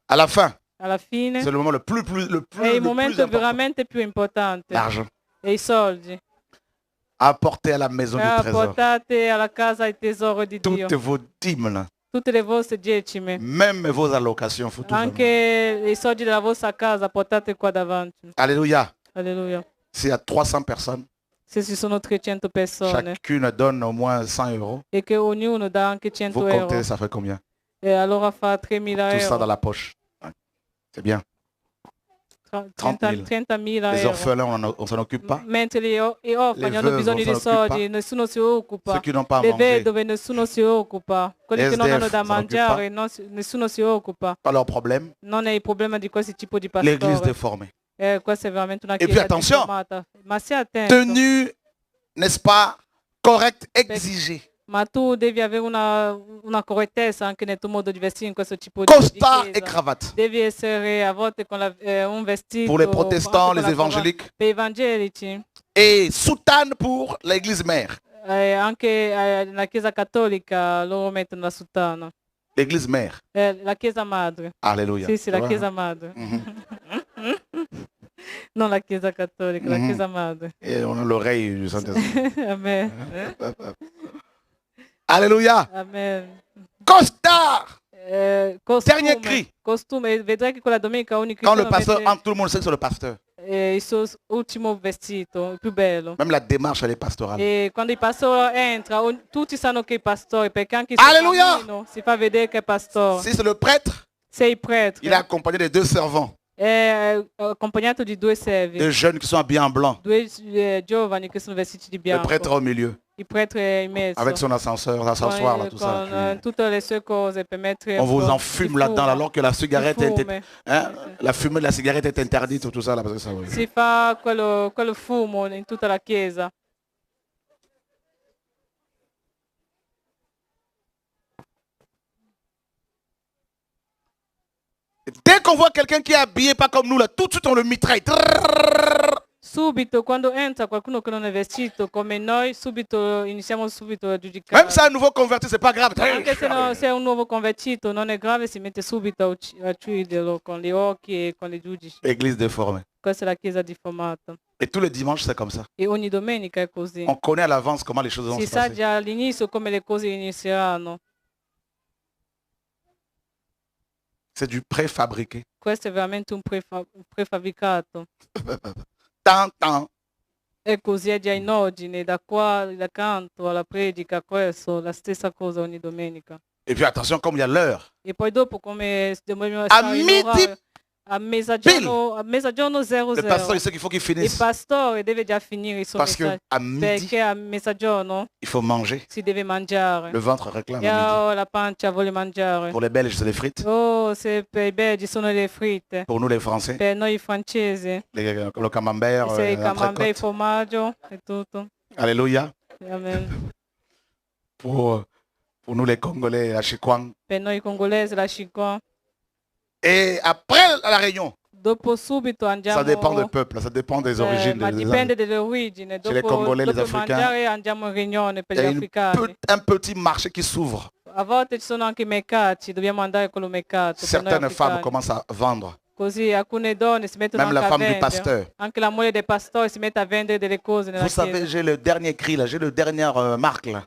À la fin, Alla fine c'est le moment le plus è il le plus momento important. veramente più importante. L'argent. E i soldi. Apportez à la maison du trésor Portate alla casa il tesoro di Dio. toutes vos dîmes, Tutte le vostre decime. même vos allocations. Faut tout faire. Anche i soldi della vostra casa portate qua davanti. Alléluia. Alleluia. S'il y a 300 personnes, Se ci sono 300 persone chacune donne au moins 100 euros. e che ognuno dà anche 100 Vous euro, comptez, ça fait combien? e allora fa 3.000 Tout ça euro. dans la poche. C'est bien. 30.000 Les euro. orphelins, on s'en occupe pas. Mentre gli orfani Le hanno veuve bisogno di non se ne occupa. soldi, nessuno si occupa. Ceux qui n'ont pas à Le manger, vedove nessuno si occupa. Quelli che non SDF hanno da se ne mangiare nessuno si occupa. pas leur problème. Non è il problema di questo tipo di L'église pastore. déformée. Questa è veramente una E puis chiesa attention, deformata. Ma stia attento. Tenue, n'est-ce pas, correcte, exigée. Ma tu devi avere una correttezza anche nel tuo modo di vestire in questo tipo di Costard et chiesa. cravate. Devi essere a volte con un vestito. Pour les protestants, anche les con la évangéliques. Per i evangelici. Et soutane pour l'église mère. Anche nella chiesa cattolica loro mettono la sottana. L'église mère. La chiesa madre. Alléluia. Sì, la Tu vois? chiesa madre. Non la chiesa cattolica, la Mhm. chiesa madre. Et on a l'oreille du Saint-Esprit. Amen. Alléluia. Amen. Costard. Costume, cri. Costume, vedrai che quella domenica ogni Quand le cristiano pasteur mette entre, tout le monde sait que c'est le pasteur. il suo ultimo vestito, il più bello. Même la démarche, elle est pastorale. E quando il pastore entra, tutti sanno che è il pastore, perché anche il Alleluia! suo cammino si fa vedere che è pastore. Si c'est le prêtre, Sei il prete. il est accompagné des deux servants, È accompagnato di due servi, des jeunes qui sont habillés en blanc. due giovani che sono vestiti di Le bianco. prêtre au milieu, Il prete è in mezzo. avec son ascenseur, l'ascenseur, là, tout ça. con tutte le sue cose per mettere On vous fuoco, enfume il là-dedans fumo, alors que la cigarette il est, fume. hein, la fumée de la cigarette est interdite, tout ça là, parce que ça, oui. Si fa quello fumo in tutta la chiesa. Dès qu'on voit quelqu'un qui est habillé pas comme nous là, tout de suite on le mitraille. Subito, quando entra qualcuno che non è vestito come noi, subito iniziamo subito a giudicare. Même si c'est un nouveau converti, c'est pas grave. Anche se è un nuovo convertito, non è grave, si mette subito a ucciderlo con gli occhi e con i giudici. Église déformée. Questa è la chiesa diffamata. Et tous les dimanches, c'est comme ça. E ogni domenica è così. On connaît à l'avance comment les choses vont Si se sa passer. già all'inizio come le cose inizieranno. C'est du préfabriqué. Questo è veramente un prefabbricato. Tant. E così è già in ordine, da qua, da canto alla predica, questo, la stessa cosa ogni domenica. Et puis attention, comme il y a l'heure, E poi dopo come dobbiamo a stare in midi, orario, a mezzogiorno 00. le pasteur il sait qu'il faut qu'il Il finisse. pastore deve già finire il suo Parce que messaggio, à midi, perché a mezzogiorno il faut manger. si deve mangiare. Le ventre réclame E à la pancia vuole mangiare. midi. Pour les Belges, c'est les frites. Oh, se per i belgi sono le fritte. Pour nous, les Français, Per noi francesi, le camembert, se il camembert, il l'entrecôte. formaggio e tutto. Alléluia. Amen. Pour nous, les Congolais, la chikwang. Per noi congolesi la chicon. Et après la réunion, Dopo subito andiamo. ça dépend du peuple, ça dépend des origines. Ma des- dipende dalle origini. Chez les Dopo, Congolais, les dopo Africains, mangiare andiamo in riunione per Il y gli a africani. un petit marché qui s'ouvre. A volte ci sono anche i mercati, dobbiamo andare con il mercato. per noi Certaines femmes africani. commencent à vendre. Così alcune donne si mettono Même la anche a femme du vendere. pasteur. Anche la moglie del pastore si mette a vendere delle cose nella Vous savez, chiesa. j'ai le dernier cri là, j'ai le dernier marque là.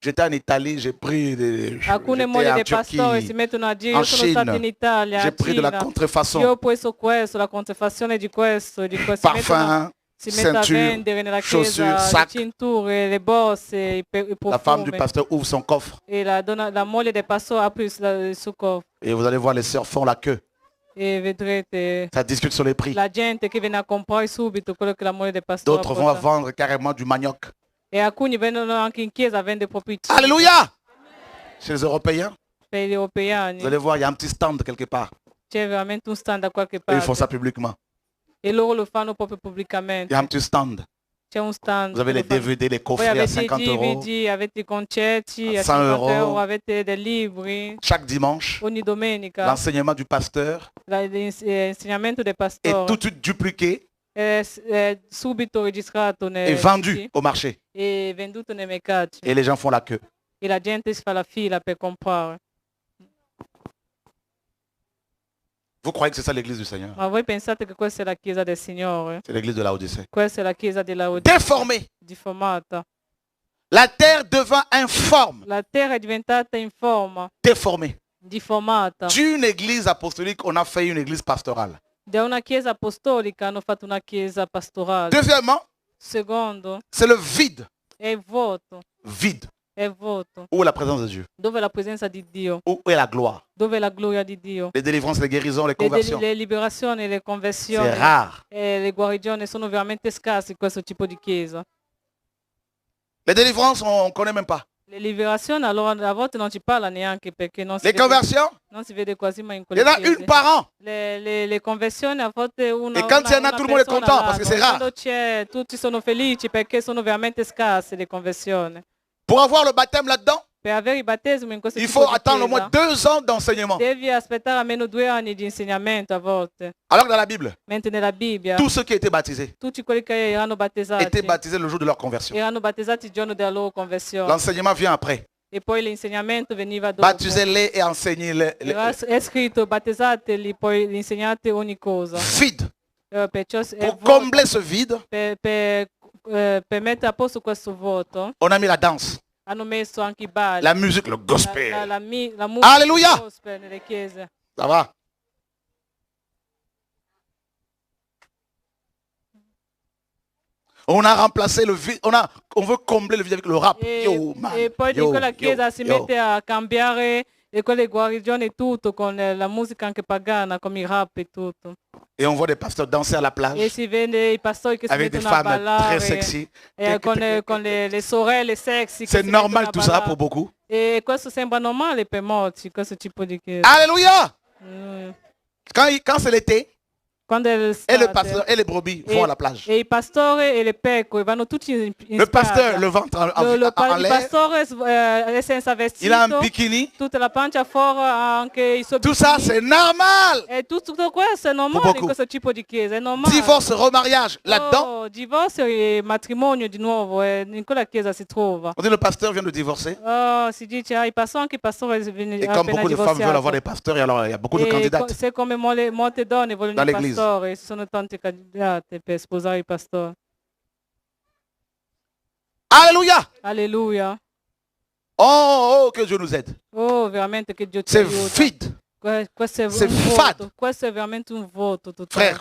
J'étais en Italie, j'ai pris des... Alcune J'étais mogli en dei pastori si Turquie, mettono a dire, en io sono stata in Chine. Italia, J'ai a pris de la Cina, io contrefaçon. ho preso questo, la contraffazione di questo, di questo. Parfum, Si mette a ceinture, vendere nella chaussures, chiesa le sac. cinture, le borse, i La femme du profumi. pasteur ouvre son coffre E la moglie del pastore apre il suo cofano et vous allez voir les sœurs font la queue. e vedrete Ça discute sur les prix. la gente che viene a comprare subito quello che la moglie del pastore D'autres vont porta. vendre carrément du manioc. E alcuni vengono anche in chiesa a vendere proprio i cibi Alléluia! Chez les Européens, per gli europeani. vous allez voir, il y a un petit stand quelque part. C'è veramente un stand da qualche Et ils font parte ça publiquement. e loro lo fanno proprio Il pubblicamente. y a un petit stand. C'è un stand. Vous avez che les lo fanno. DVD, les Poi coffrets à avete i 50 euros. DVD, avete i concerti A a 100 50 euro. avete dei libri Chaque dimanche, ogni domenica, l'enseignement du pasteur l'insegnamento del est pastore tout de suite dupliqué è subito registrato et nei vendu siti au marché. e venduto nei mercati Et les gens font la queue. e la gente si fa la fila per comprare. Vous croyez que c'est ça l'église du Seigneur? Ma voi pensate che questa è la chiesa del Signore? C'est l'église de la Odyssée. Questa è la chiesa della Odissea Déformée. diffamata. La terre devint informe, La terra è diventata informa, déformée. diffamata. D'une église apostolique, on a fait une église pastorale. Da una chiesa apostolica hanno fatto una chiesa pastorale. Deuxièmement, Secondo, c'est le vide. è il vuoto, Vide. è il vuoto. Où est la présence de Dieu? Dove è la presenza di Dio? Où est la gloire? Dove è la gloria di Dio? Les délivrances, les guérisons, les Le conversions. liberazioni, le C'est conversioni rare. e le guarigioni sono veramente scarse in questo tipo di chiesa. Les délivrances, on ne connaît même pas. Le liberazioni allora a volte non ci parla neanche perché non si, Les vede, conversions, non si vede quasi mai in il y en quelle a une chiese. par an. Le conversioni a volte una E quand il y en a, una tout le monde est persona content, parce que all'anno. c'est rare. Quando c'è, tutti sono felici perché sono veramente scarse le conversioni. Pour avoir le baptême là-dedans, Per avere il battesimo in questo il tipo faut di attendre au chiesa, moins 2 ans d'enseignement. devi aspettare almeno 2 anni di insegnamento a volte. Alors que dans la Bible, Mentre nella Bibbia tous ceux qui étaient baptisés tutti quelli che erano battesati étaient baptisés le jour de leur conversion. erano battezzati il giorno della loro conversione. L'enseignement vient après. E poi l'insegnamento veniva dopo. Baptisez-les et enseignez-les. È scritto battezzateli, poi insegnate ogni cosa. Vide. Perciò Pour combler ce vide, per mettere a posto questo vuoto on a mis la danse, hanno messo anche i balli, la musique, le gospel. la musica Alleluia! gospel nelle chiese. Ça va? On a remplacé le vide, on veut combler le vide avec le rap. Yo, man. E poi Yo, di quella yo, chiesa si yo. mette a cambiare e quelle guarigioni e tutto con la musica anche pagana, come il rap e tutto. Et on voit des pasteurs danser à la E plage si vede i pastori che si avec des mettono a femmes ballare très sexy. con le sorelle sexy. che C'est si normal mettono a tout ça ballare. pour beaucoup. E questo sembra normale per molti, questo tipo di chiesa. Alléluia! Mm. Quand c'est l'été, Quando è et le l'estate, pasteur et les brebis vont à la plage. e i pastori e le pecore vanno tutti in Le pasteur, spiaggia. le ventre en il l'air, pastore è senza vestito, il a un bikini. tutta la pancia fuori, anche i suoi Tout ça, bikini. c'est normal. E tutto questo è normale beaucoup. in questo tipo di chiesa, è normale. Divorce, remariage, là-dedans. Oh, divorzio e matrimonio di nuovo, in quella chiesa si trova. On dit le pasteur vient de divorcer. Oh, si dice, i pastori, anche i pastori Et appena comme beaucoup de femmes veulent avoir divorziato. des pasteurs, et alors il y a beaucoup de E candidates. se come molte donne vogliono Dans i l'église. pastori, ci sono tante candidate per sposare i pastori. Alléluia! Alleluia. Oh, que Dieu nous aide. Oh, veramente che Dio ti C'est aiuta. vide. Questo è c'est un fade. voto. Questo è veramente un voto totale. Frère,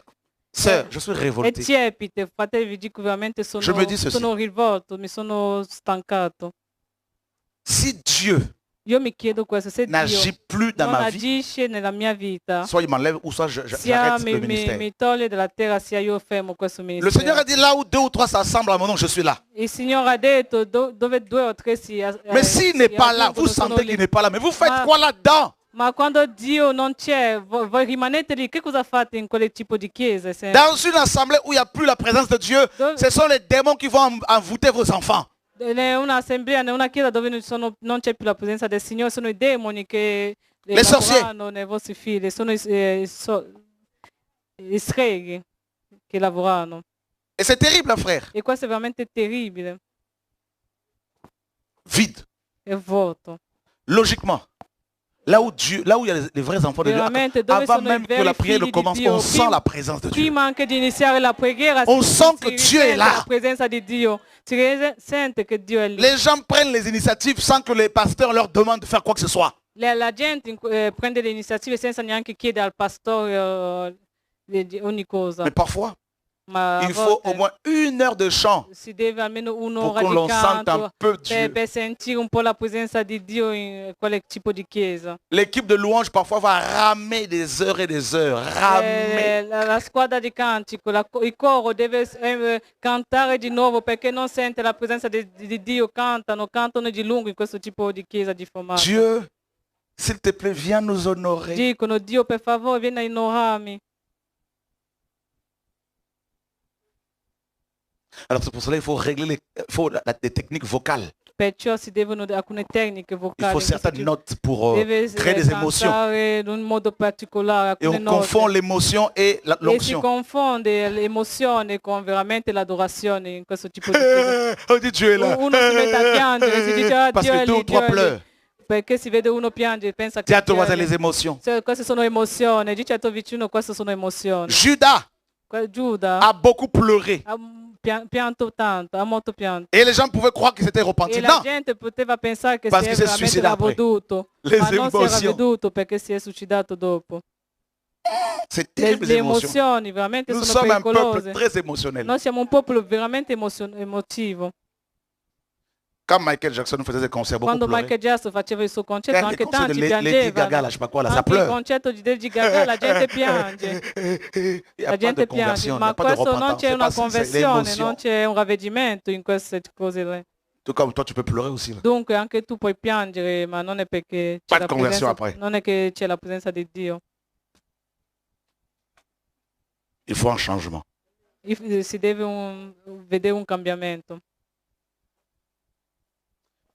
sœur, je suis È révolté. tiepide, fratelli, vi dico veramente Je me dis ceci. sono rivolto, mi sono stancato. Si Dieu Io mi chiedo questo, se Dio n'agit plus dans non ma vie, agisce nella mia vita, soit il m'enlève ou soit sia j'arrête le ministère. mi toglie dalla terra, sia io fermo questo Le Seigneur ministero. a dit là où 2 ou 3 s'assemblent à mon nom, je suis là. Il Signore ha detto dove 2 o 3 Mais s'il n'est pas là, vous sono sentez lì. qu'il n'est pas là, mais vous faites Ah. quoi là-dedans? Ma quando Dio non c'è, voi rimanete lì, che cosa fate in quel tipo di chiese? Dans une assemblée où il n'y a plus la présence de Dieu, Donc- ce sont les démons qui vont envoûter vos enfants. In un'assemblea, in una chiesa dove non c'è più la presenza del Signore, sono i demoni che Le sorciers. lavorano nei vostri figli, sono i streghi che lavorano. Et c'est terrible, frère. E questo è veramente terribile, Vide. è vuoto. Logiquement, là où Dieu, là où il y a les vrais enfants de Dieu, Veramente, dove avant sono i même que la veri prière ne figli di commence, Dio, on sent la présence de Dieu. prima anche di iniziare la preghiera, On sent que Dieu est risente là. la presenza di Dio, sente che Dio è lì. Les gens prennent les initiatives sans que les pasteurs leur demandent de faire quoi que ce soit. La gente prende le iniziative senza neanche chiedere al pastore ogni cosa. Mais parfois, Ma a il faut volte au moins 1 heure de chant si deve almeno pour un'ora que di l'on sente un canto peu Dieu. per sentire un po' la presenza di Dio in quale tipo di chiesa. L'équipe de louange parfois va ramer des heures et des heures. Ramer. La squadra di cantico, il coro deve cantare di nuovo perché non sente la presenza di Dio, cantano di lungo in questo tipo di chiesa di formato. Dieu, s'il te plaît, viens nous honorer. Dicono, Dio per favore vieni a onorarmi. Alors c'est pour cela qu'il faut régler les techniques vocales. Perciò si devono alcune tecniche Il vocali. faut certaines notes pour Deve créer des émotions. cantare in un modo particolare Et alcune on confond note. l'émotion et E si l'onction. confonde l'emozione con veramente l'adorazione in questo tipo di chiesa. On dit Dieu est là. Uno si mette a piangere, si dice ah, Parce Dio que è deux lì, ou trois Dio è lì. pleurent. Perché si vede uno piangere, pensa Dis à che ton voisin piange. les émotions. Queste sono emozioni, dice al tuo vicino queste sono emozioni. Judas Giuda a beaucoup pleuré. ha pianto tanto, ha molto pianto. Et les gens pouvaient croire qu'il s'était E repenti. la Non, gente poteva pensare che Parce si che era si è veramente suicidato après. veduto, Les ma non si era émotions. veduto perché si è suicidato dopo. c'est Le, terrible les le émotions. emozioni veramente Nous sono sommes un peuple pericolose. très émotionnel. Noi siamo un popolo veramente emotivo. Quand Michael Jackson faisait des concerts, beaucoup Quando pleuraient. Michael Jackson faceva il suo concerto, Les anche concerts de tanti Lady Gaga, piangevano. là, je sais pas quoi, là, ça Anche il pleure. concerto di Lady Gaga la gente piange. Il n'y a La pas de gente piange, conversion, il n'y ma a pas de questo non repentance. c'è C'est una pas ça, c'est conversione, l'émotion. non c'è un ravvedimento in queste cose. Tout comme toi, tu peux pleurer aussi. Là. Dunque anche tu puoi piangere, ma non è perché Pas c'è de la conversion presenza, après. non è che c'è la presenza di Dio. Il faut un changement. Si deve vedere un cambiamento.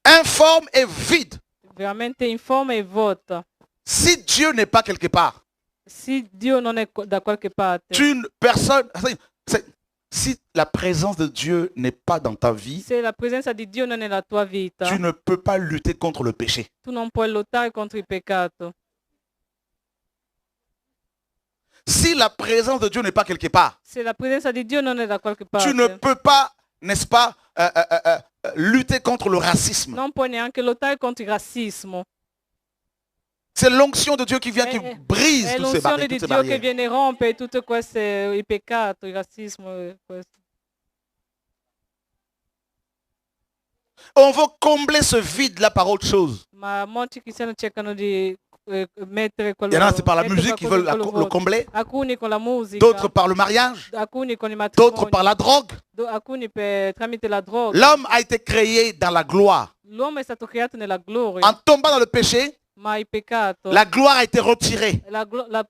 Informe et vide. Veramente informa e vota. Si Dieu n'est pas quelque part, Se Dio non è da qualche parte, personne. Si la présence de Dieu n'est pas dans ta vie, se la presenza di Dio non è nella tua vita, tu ne peux pas lutter contre le péché. tu non puoi lottare contro il peccato. Si la présence de Dieu n'est pas quelque part, Se la presenza di Dio non è da qualche parte, tu ne peux pas, n'est-ce pas, lutter contre le racisme. non puoi neanche lottare contro il razzismo. C'est l'onction de Dieu qui vient, qui brise È toutes ces l'unzione di toutes ces Dio che barrières. viene a rompere tutte queste, il peccato, il razzismo. Questo. On veut combler ce vide-là par autre chose. Ma molti cristiani cercano di mettere quello. Il y en a, c'est par la mettere musique qui veulent quello le vuoto. combler. Alcuni con la musica, D'autres par le mariage. alcuni con i D'autres matrimoni, par la drogue. alcuni tramite la droga. L'homme a été créé dans la gloire. L'uomo è stato creato nella gloria, En tombant dans le péché, ma il peccato, la gloire a été retirée.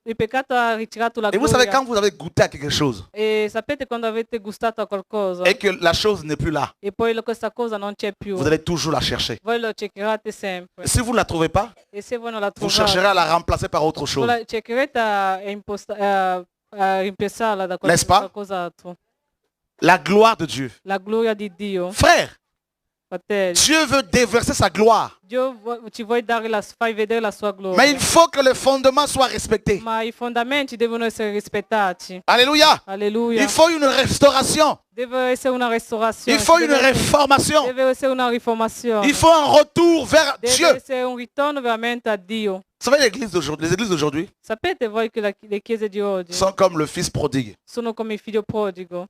il peccato ha ritirato la Et vous savez, gloria. quand vous avez goûté à quelque chose E sapete quando avete gustato a qualcosa et que la chose n'est plus là, e poi questa cosa non c'è più, vous allez toujours la chercher. voi lo cercherete sempre. Si vous ne la trouvez pas, E se voi non la vous trovate, chercherez à la remplacer par autre voi chose. la cercherete a rimpiazzarla da N'est-ce pas? qualcos'altro. La gloire de Dieu. La gloria di Dio, Frère, fratelli. Dieu veut déverser sa gloire. Dio ci vuoi dare fai vedere la sua gloria. Mais il faut que le fondement soit respecté. Ma i fondamenti devono essere rispettati. Alléluia. Alleluia. Il faut une restauration. Deve essere una restaurazione. Il faut une deve réformation. essere una riformazione. Il faut un retour vers Deve Dieu. essere un ritorno veramente a Dio. Vous savez, l'église d'aujourd'hui, les églises d'aujourd'hui Sapete voi che le chiese di oggi sont comme le fils prodigue. sono come il figlio prodigo?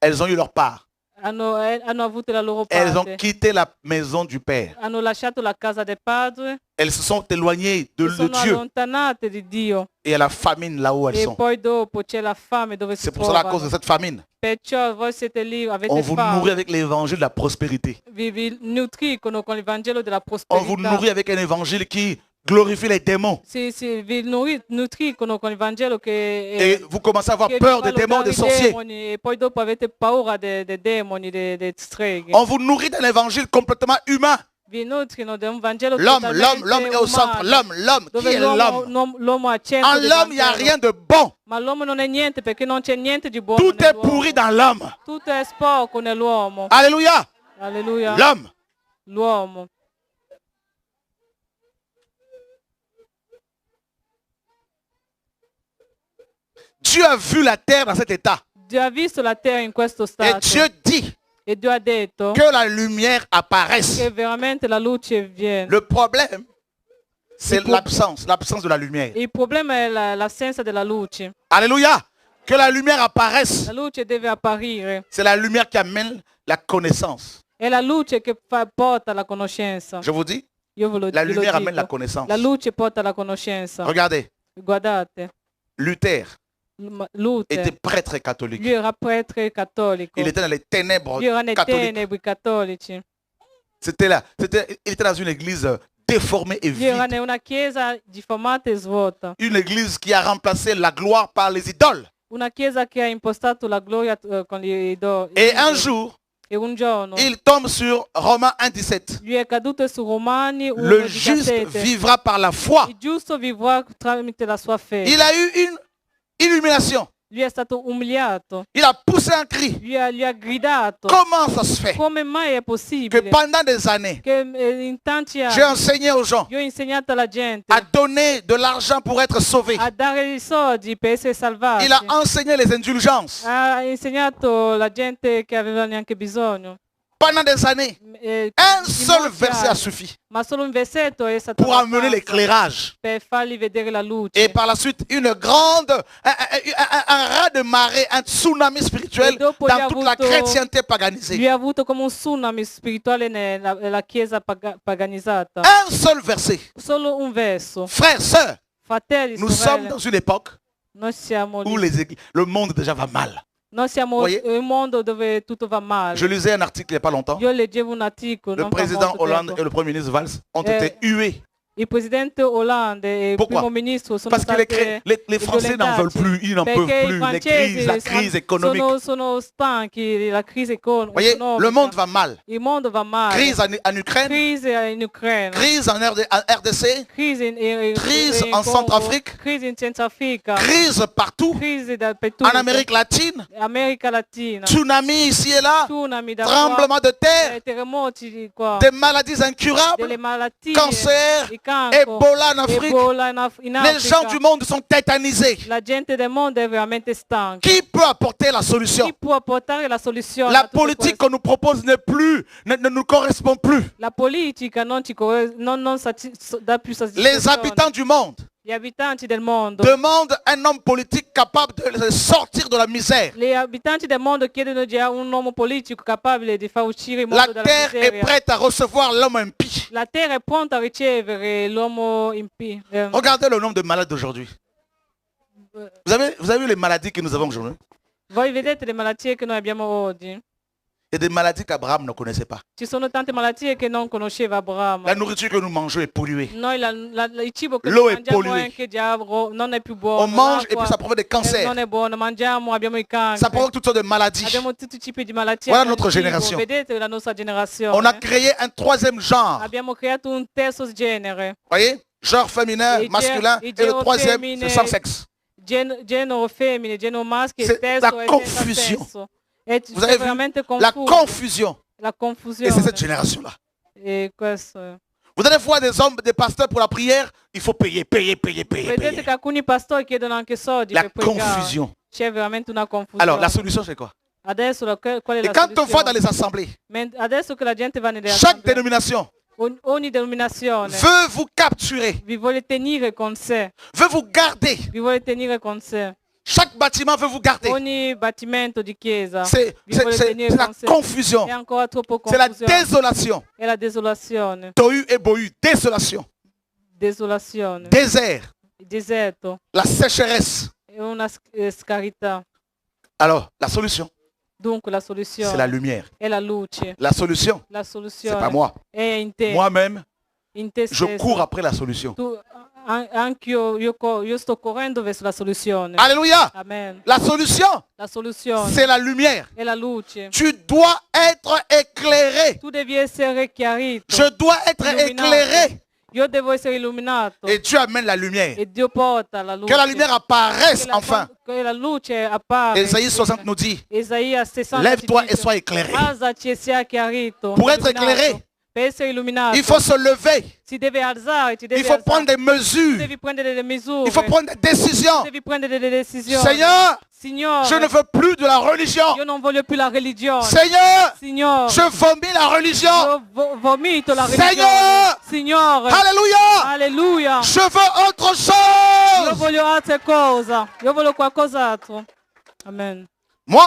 Elles ont eu leur part. Hanno avuto la loro Elles ont parte. quitté la maison du Père. Hanno lasciato la casa del padre, Elles se sont éloignées de si sono Dieu. allontanate di Dio. Et il y a la famine là où elles E sont. poi dopo c'è la fame dove si C'est pour cela, à cause trovano. de cette famine, Perciò voi siete lì, on avete vous fame. nourrit avec l'évangile de la prospérité. Vi nutriscono con il Vangelo della On vous prosperità. nourrit avec un évangile qui glorifie les démons. Vi nutriscono con il Vangelo Et che vous commencez à avoir che peur vi des fa démons, lodare des i sorciers. demoni, e poi dopo avete paura dei demoni, dei streghe. On vous nourrit d'un évangile complètement humain. Vi nutrono di un Vangelo L'homme totalmente est au centre. umano, L'homme, qui dove est l'homme? l'uomo è al centro En del l'homme, il n'y a Vangelo. rien de bon. Ma l'uomo non è niente perché non c'è niente di buono Tout est nell'uomo. pourri dans l'homme. Tutto è sporco nell'uomo. Alléluia. Alleluia. L'homme. L'uomo. Dieu a vu la terre dans cet état. Dio ha visto la terra in questo Et stato Dieu dit e Dio ha detto que la lumière apparaisse. che veramente la luce viene. Le problème, c'est Il faut- l'absence de la lumière. Il problema è l'assenza della luce. Alléluia. Que la lumière apparaisse. La luce deve apparire. C'est la lumière qui amène la connaissance. È la luce che porta la conoscenza. Je vous dis, Io ve lo, la ve lo lumière amène la dico. connaissance. La luce porta la conoscenza. Regardez, Guardate, Luther Luther, était prêtre catholique. lui era prete cattolico. Il était dans les ténèbres Lui era nei catholiques. tenebri cattolici. Il était dans une église déformée et Lui era vide. in una chiesa diffamata e svuota. Une église qui a remplacé la gloire par les idoles. Una chiesa che ha impostato la gloria con gli idoli. Et un jour, E un giorno il tombe sur Romains 1,17. lui è caduto su Romani Le juste 1,17. vivra par la foi. Il giusto vivrà tramite la sua fede. Il a eu une illumination. Lui è stato umiliato. Il a poussé un cri. Lui ha gridato. Comment ça se fait Come mai è que possibile pendant des années, che in tanti j'ai anni enseigné aux gens io ho insegnato alla gente à donner de l'argent pour être sauvés. a dare i soldi per essere salvati. Il a enseigné les indulgences. Ha insegnato la gente che aveva neanche bisogno. Pendant des années, un Di seul molti verset a anni. suffi Ma solo un versetto è stato pour amener abbastanza l'éclairage. per fargli vedere la luce. Et par la suite, un ras de marée, un tsunami spirituel Et dopo dans gli ha toute la avuto- chrétienté paganisée. Lui ha avuto come un tsunami spirituale nella chiesa paganizzata. Un seul verset. Solo un verso. Frères, sœurs, Fratelli, nous sommes sorelle, dans une époque noi siamo où lì. le monde déjà va mal. Noi siamo Voyez? in un mondo dove tutto va male. Je lisais un article il n'y a pas longtemps. Io leggevo un articolo. Le non fa président molto Hollande tempo. et le premier ministre Valls ont été hués. Il presidente Hollande e il Pourquoi? primo ministro sono Parce que stati les Français n'en veulent plus. Ils n'en peuvent perché i plus. francesi La crise économique. sono stanchi della crisi Voyez, economica. le monde va mal. Il mondo va male. Crise en Ukraine, Crisi in Ucraina. crise en RDC, Crisi in crise en Congo, Centrafrique, crisi in Centrafrica. crise partout. Crisi dappertutto. En Amérique latine, America Latina. tsunami ici et là, Tsunami da tremblement de terre, terremoti di qua. des maladies incurables, Delle malattie. cancer, il cancro, Ebola en Afrique. Ebola in Les Africa. gens du monde sont tétanisés. La gente del mondo è veramente stanca. Qui peut apporter la solution? Chi può portare la soluzione? a La tutto politique questo? qu'on nous propose ne nous correspond plus. La politica non ci dà più Les soddisfazione. habitants du monde Gli abitanti del mondo. demandent un homme politique capable de les sortir de la misère. Gli abitanti del mondo chiedono già un uomo politico capabile di far uscire il La mondo dalla terre est miseria. prête à recevoir l'homme impie. La terra è pronta a ricevere l'uomo impie. Regardez le nombre de malades d'aujourd'hui. Vous avez vu les maladies que nous avons aujourd'hui? Voi vedete le malattie che noi abbiamo oggi? Et des maladies qu'Abraham ne connaissait pas. Ci sono tante malattie che non conosceva Abramo. La nourriture que nous mangeons est polluée. Noi il cibo che L'eau è mangiamo polluée. anche già non è più buono. On mange et l'acqua puis ça provoque des cancers. non è buono, mangiamo, abbiamo i Ça cancri. provoque toutes sortes de maladies. Abbiamo tutti i tipi di malattie. Voilà nel notre cibo. génération. Vedete la nostra generazione? On a créé un troisième genre. Abbiamo creato un terzo genere. Voyez? Genre féminin, Et masculin. et Et le troisième, féminin. c'est sans sexe. Genere femmine, genere maschio, C'est il terzo la è confusion. senza sesso. E Vous avez c'è vu? veramente La confuso. confusion. La Et confusione. c'est cette génération-là. E questo è. Vous allez voir des hommes, des pasteurs pour la prière, il faut payer. Vedete che alcuni pastori chiedono anche soldi La per pregare. confusion. C'è veramente una confusione. Alors, la solution, c'est quoi? Adesso qual è Et la quand on va soluzione? dans les assemblées, Adesso che la gente va nelle chaque assemblee, dénomination ogni denominazione veut vous capturer, vi vuole tenere con sé, veut vous garder. vi vuole tenere con sé. Chaque bâtiment veut vous garder. Ogni battimento di chiesa C'est vi vuole tenere la con sé. confusion. È ancora troppo C'est la confusione. désolation. È la desolazione. Tohu et bohu, désolation. Desolazione. Désert, Il deserto. la sécheresse. È una scarità. Alors, la solution, Dunque la c'est la soluzione lumière. è la luce. La solution, La c'est pas soluzione moi. è in te. Moi-même, In te je stesso. cours après la solution. Anch'io io sto correndo verso la soluzione. Alléluia. Amen. La solution, La soluzione c'est la lumière. è la luce. Tu dois être éclairé. Tu devi essere chiarito. Je dois être Illuminato. éclairé. Io devo essere illuminato. Et Dieu amène la lumière. E Dio porta la luce. Que la lumière apparaisse enfin. Che la luce appare. Ésaïe 60 nous dit, Isaia 60 lève-toi ci et dice, sois éclairé. alzaci e sia chiarito. Pour être illuminato. éclairé, per essere illuminato. Il faut se lever. Si deve alzare, ti Il devi faut alzare. prendre des mesures. Devi prendere delle misure. Il faut prendre des décisions. Devi prendere delle decisioni. Seigneur, Signore, je ne veux plus de la religion. io non voglio più la religione. Seigneur, Signore, je vomis la religion. io vomito la religione. Seigneur, Signore, alléluia. alleluia. Je veux autre Io chose. voglio altre cose. Io voglio qualcos'altro. Amen. Moi,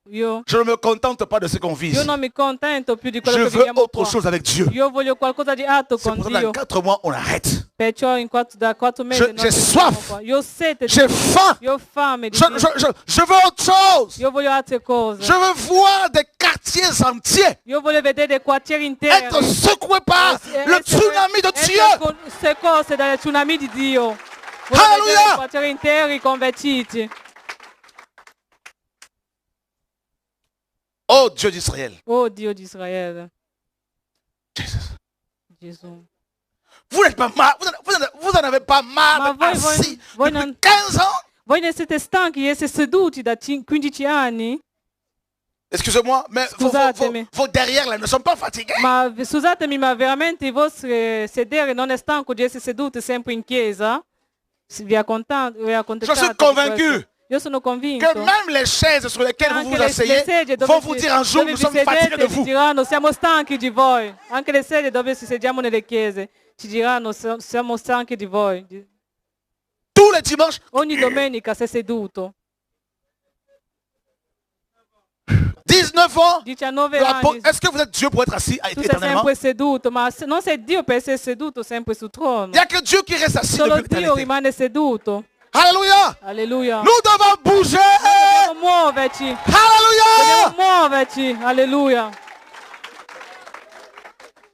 Io je ne me contente pas de ce qu'on vise. non mi contento più di Je quello che veux viviamo autre qua. chose avec Dieu. Io voglio qualcosa di alto C'est con pour ça que Dio. dans 4 mois, on arrête. Perciò da 4 mesi non j'ai restiamo soif. qua. Io ho sete di J'ai Dio. faim. Io ho fame di Je, Dio. je veux autre chose. Io voglio altre cose. Je veux voir des quartiers entiers Io voglio vedere dei quartieri interi. être secoués par le tsunami de Dieu. Queste cose dalle tsunami di Dio. Voglio Alleluia. vedere quartieri interi convertiti. Oh Dieu d'Israël. Oh Dio di Israele. Jesus. Gesù. Vous n'êtes pas marre, vous en avez pas marre Ma d'être voi- assis voi depuis non- 15 ans. Voi ne siete stanchi di essere seduti da 15 anni? Excusez-moi, mais Scusatemi. vos derrière là ne sont pas fatigués. Ma scusatemi, ma veramente il vostro sedere non è stanco di essere seduti sempre in chiesa? Vi accontentate Je suis convaincu Io sono convinto. que même les chaises sur lesquelles vous Anche vous le asseyez sedie dove vont vous dire un jour dove nous vi sommes fatigués de sedete vous. ci diranno siamo stanchi di voi. Anche le sedie dove ci sediamo nelle chiese ci diranno siamo stanchi di voi. Tous les dimanches, Ogni domenica sei seduto. 19 ans. 19 anni. Est-ce que vous êtes Dieu pour être assis Tu sei éternellement? sempre seduto, ma non sei Dio per essere seduto sempre sul trono. Il n'y a que Dieu qui reste assis Solo depuis Dio l'éternité. rimane seduto. Alléluia. Alleluia. Nous devons bouger. Dobbiamo muoverci. Alléluia. Dobbiamo muoverci. Alleluia.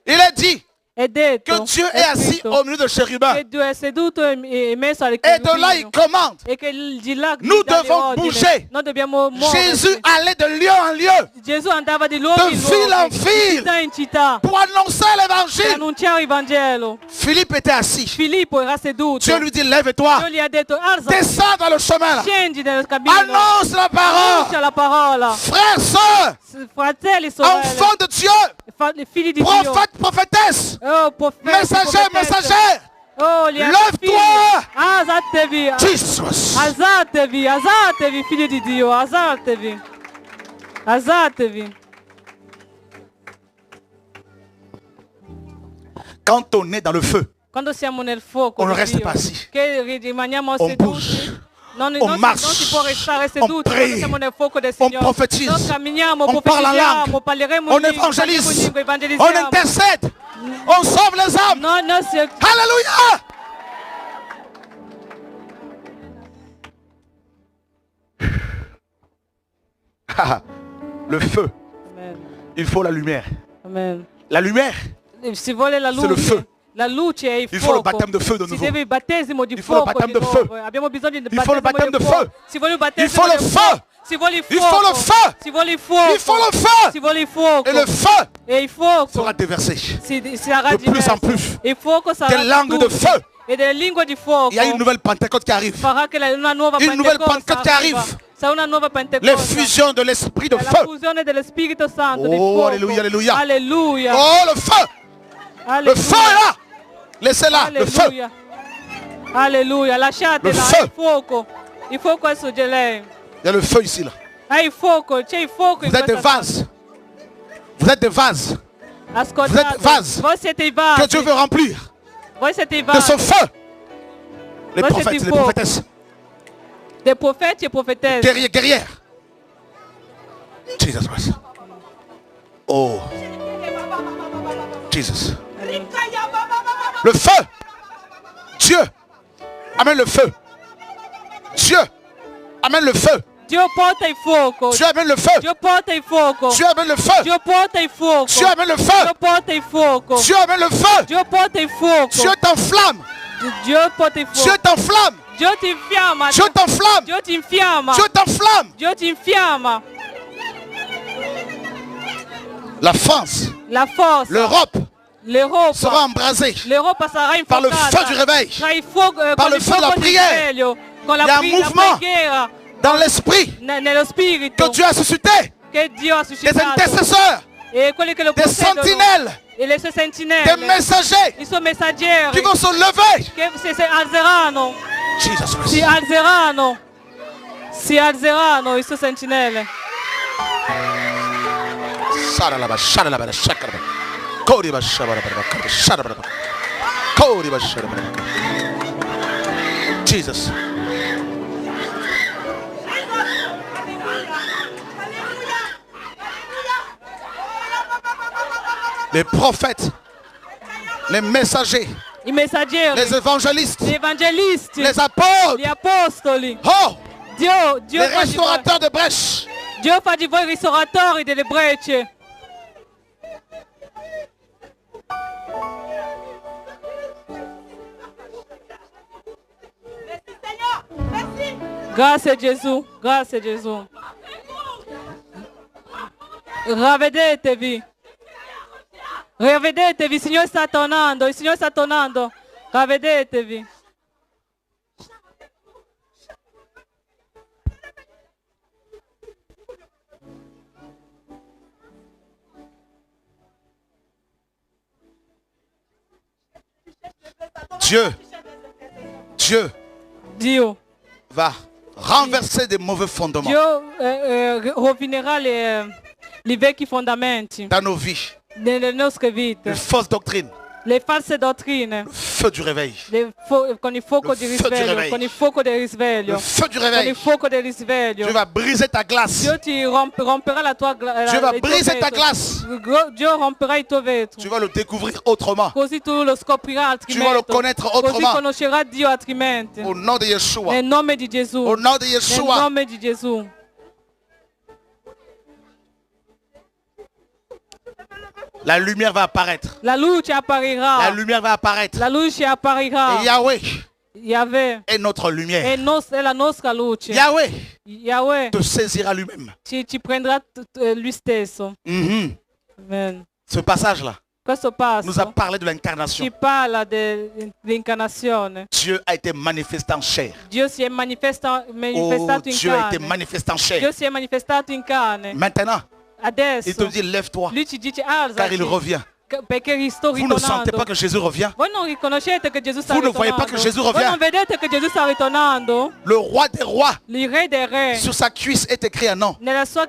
Il est dit È detto. que Dieu è est assis scritto, au milieu de chérubins. che Dio è seduto e messo al Et de là, il cherubino. commande. E che di là Nous dà le devons ordini. bouger. Noi dobbiamo Jésus muoverci. allait de lieu en lieu Gesù andava di luogo de in ville luogo, en di ville, città in città, pour annoncer per l'évangile. annunciare il Vangelo. Philippe était assis. Filippo era seduto. Dieu lui dit, lève-toi, Dio gli ha detto, alzati, descends dans le chemin là. scendi nel cammino, Annonce la parole. annuncia la parola. Frères, sœurs, Fratelli, sorelle, enfants de Dieu, figli di Dio, prophètes, prophétesses, oh, profeti, messagers, profetesse. messagères. Oh, gli Lève-toi! figli. Alzatevi, Jesus. alzatevi, alzatevi, figli di Dio, alzatevi, alzatevi. Quand on est dans le feu, Quando siamo nel fuoco on ne di reste Dio, pas assis. che rimaniamo On seduti, bouge. non On marche. si può restare On seduti prie. quando siamo nel fuoco del On Signore. prophétise. Noi camminiamo, On parle en profetizziamo, langue. parleremo On in lingua, évangélise. parleremo in lingua, On evangelizziamo. intercède. On sauve les âmes. Noi Alléluia. Le feu, Amen. il faut la lumière. Amen. La lumière, Si vuole la C'est le feu. luce, la luce è il il faut le fuoco. baptême de feu de Si nouveau. deve il battesimo di Il faut le fuoco baptême di de nuovo. feu. Abbiamo bisogno del Il faut le baptême de feu. Si vuole il Il battesimo faut le del feu. fuoco. Si vuole il Il fuoco. faut le feu. Si vuole il fuoco. Il faut le feu. Si vuole il fuoco. Et le feu E il fuoco sera déversé. sarà De plus en diverso. plus. Il fuoco sarà Des langues de tutti. feu. E delle lingue di fuoco. Il y a une nouvelle Pentecôte qui arrive. Farà che una nuova Une nouvelle Pentecoste Pentecôte qui arriva. arrive. Sarà una nuova Pentecoste. L'effusion de l'esprit de È la feu. fusione dello Spirito Santo, del Oh, fuoco. alléluia, alléluia. Alleluia. Oh, le feu. Le Alleluia. feu est là. Laissez-la. Le feu. Alleluia. Alleluia, lasciatela, Le feu. il fuoco è su di lei. Il y a le feu ici là. C'è il fuoco in Vous êtes des questa vases. Vous êtes des vases stanza. Ascoltate, vasi. voi siete i que vasi, Dieu veut remplir voi siete i de son vasi, feu. Les Moi, c'est prophètes, du les faux. prophétesses, dei profeti e profetesse. guerriers, guerrières. Jesus Christ. Oh. Jesus. Le feu. Dieu. Amène le feu. Dieu. Amène le feu. Dio porta il fuoco, Dieu amène le feu. Dio porta il fuoco, Dieu amène le feu. Dio porta il fuoco, Dieu amène le feu. Dio porta il fuoco, Dieu amène le feu. Dio porta il fuoco, Dieu t'enflamme. Dio porta il Dieu fuoco, t'enflamme. Dio ti infiamma, Dieu t'enflamme. Dio ti infiamma, Dieu t'enflamme. Dio ti infiamma. La France, La forza, l'Europe l'Europa, sera embrasée l'Europa sarà par le infuocata feu du réveil, tra il fuoco, par con le il feu de la fuoco di prière. sveglio, con Il y a la, un la mouvement preghiera, dans l'esprit nello spirito que Dieu a suscité. che Dio ha Des suscitato intercesseurs, e quelli che lo des possiedono sentinelles E le sue des sentinelle, messagers i suoi messaggeri, qui vont se lever. che si alzeranno, Jesus si Christ. alzeranno, si alzeranno i suoi sentinelle. Saralaba, sharalaba, shakaraba. Koriba, shabaraba, sharaba. Koriba, sharaba. Jesus. Les prophètes, les messagers, I messaggeri, les évangélistes, gli evangelisti, les apôtres, gli apostoli. oh, Dio les fa di voi, restaurateurs de brèches, Dio fa di voi ristoratori delle brecce. Grazie Gesù, grazie Gesù. Ravvedetevi. Ravvedetevi, il Signore sta tornando, il Signore sta tornando. Ravvedetevi. Dieu Dio, va renverser des mauvais fondements Dio rovinerà i vecchi fondamenti dans nos vies, nelle nostre vite, les fausses doctrines, le false dottrine, le feu du réveil, con il fuoco di risveglio, con il fuoco del risveglio, le feu du con il réveil. fuoco del risveglio. Dieu va briser ta glace. Dio ti romperà la tua Dieu va briser ta glace. Dio romperà il tuo vetro. Tu vas le découvrir autrement. Così tu lo scoprirai Tu vas le altrimenti. connaître Così autrement. conoscerai Dio altrimenti. Au nom de Yeshua. Nel nome di Gesù. Au nom de Nel Yeshua. nome di Gesù. La lumière va apparaître. La luce apparirà. La lumière va apparaître. La luce apparirà. Et Yahweh Yahweh est notre lumière. è la nostra luce. Yahweh Yahweh te saisira lui-même. ci prendrà lui stesso. Mhm. Amen. Ce passage-là Questo passo nous a parlé de l'incarnation. ci parla dell'incarnazione. Dieu a été manifesté en chair. Dio si è Oh, manifestato in Dieu a été carne. manifesté en chair. Dio si è manifestato in carne. Maintenant, il Adesso te dit lève-toi lui ci dice car alzati il revient. perché sto Vous ne sentez ritornando. pas que Jésus revient? Voi non riconoscete che Gesù sta Vous ne ritornando? voyez pas que Jésus Voi revient? non vedete che Gesù sta ritornando? Le roi des rois, Il re dei re. sur sa cuisse est écrit un nom. Nella sua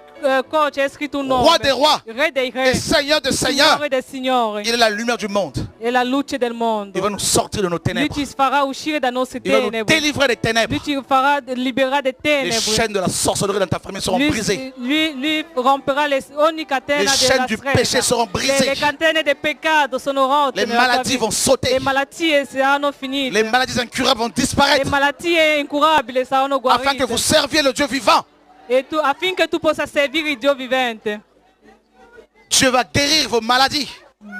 croce è scritto un nome. Roi des rois Il re dei et re. Seigneur des seigneurs. Signore del Signore. Il est la lumière du monde. È la luce del mondo. Il va nous sortir de nos Lui ténèbres. ci farà uscire da nostre Il va nous tenebre. délivrer des ténèbres. Lui ci farà liberare da Les tenebre. chaînes de la sorcellerie dans ta famille seront brisées. Lui romperà ogni catena Les chaînes della du stretta. péché seront brisées. Le catene del peccato sono rotte. Les nella tua maladies vita. vont sauter. Le malattie saranno finite. Les maladies incurables vont Le disparaître. malattie incurabili saranno guarite. Afin que vous serviez le Dieu vivant. Affinché tu possa servire il Dio vivente. Dieu va guérir vos maladies.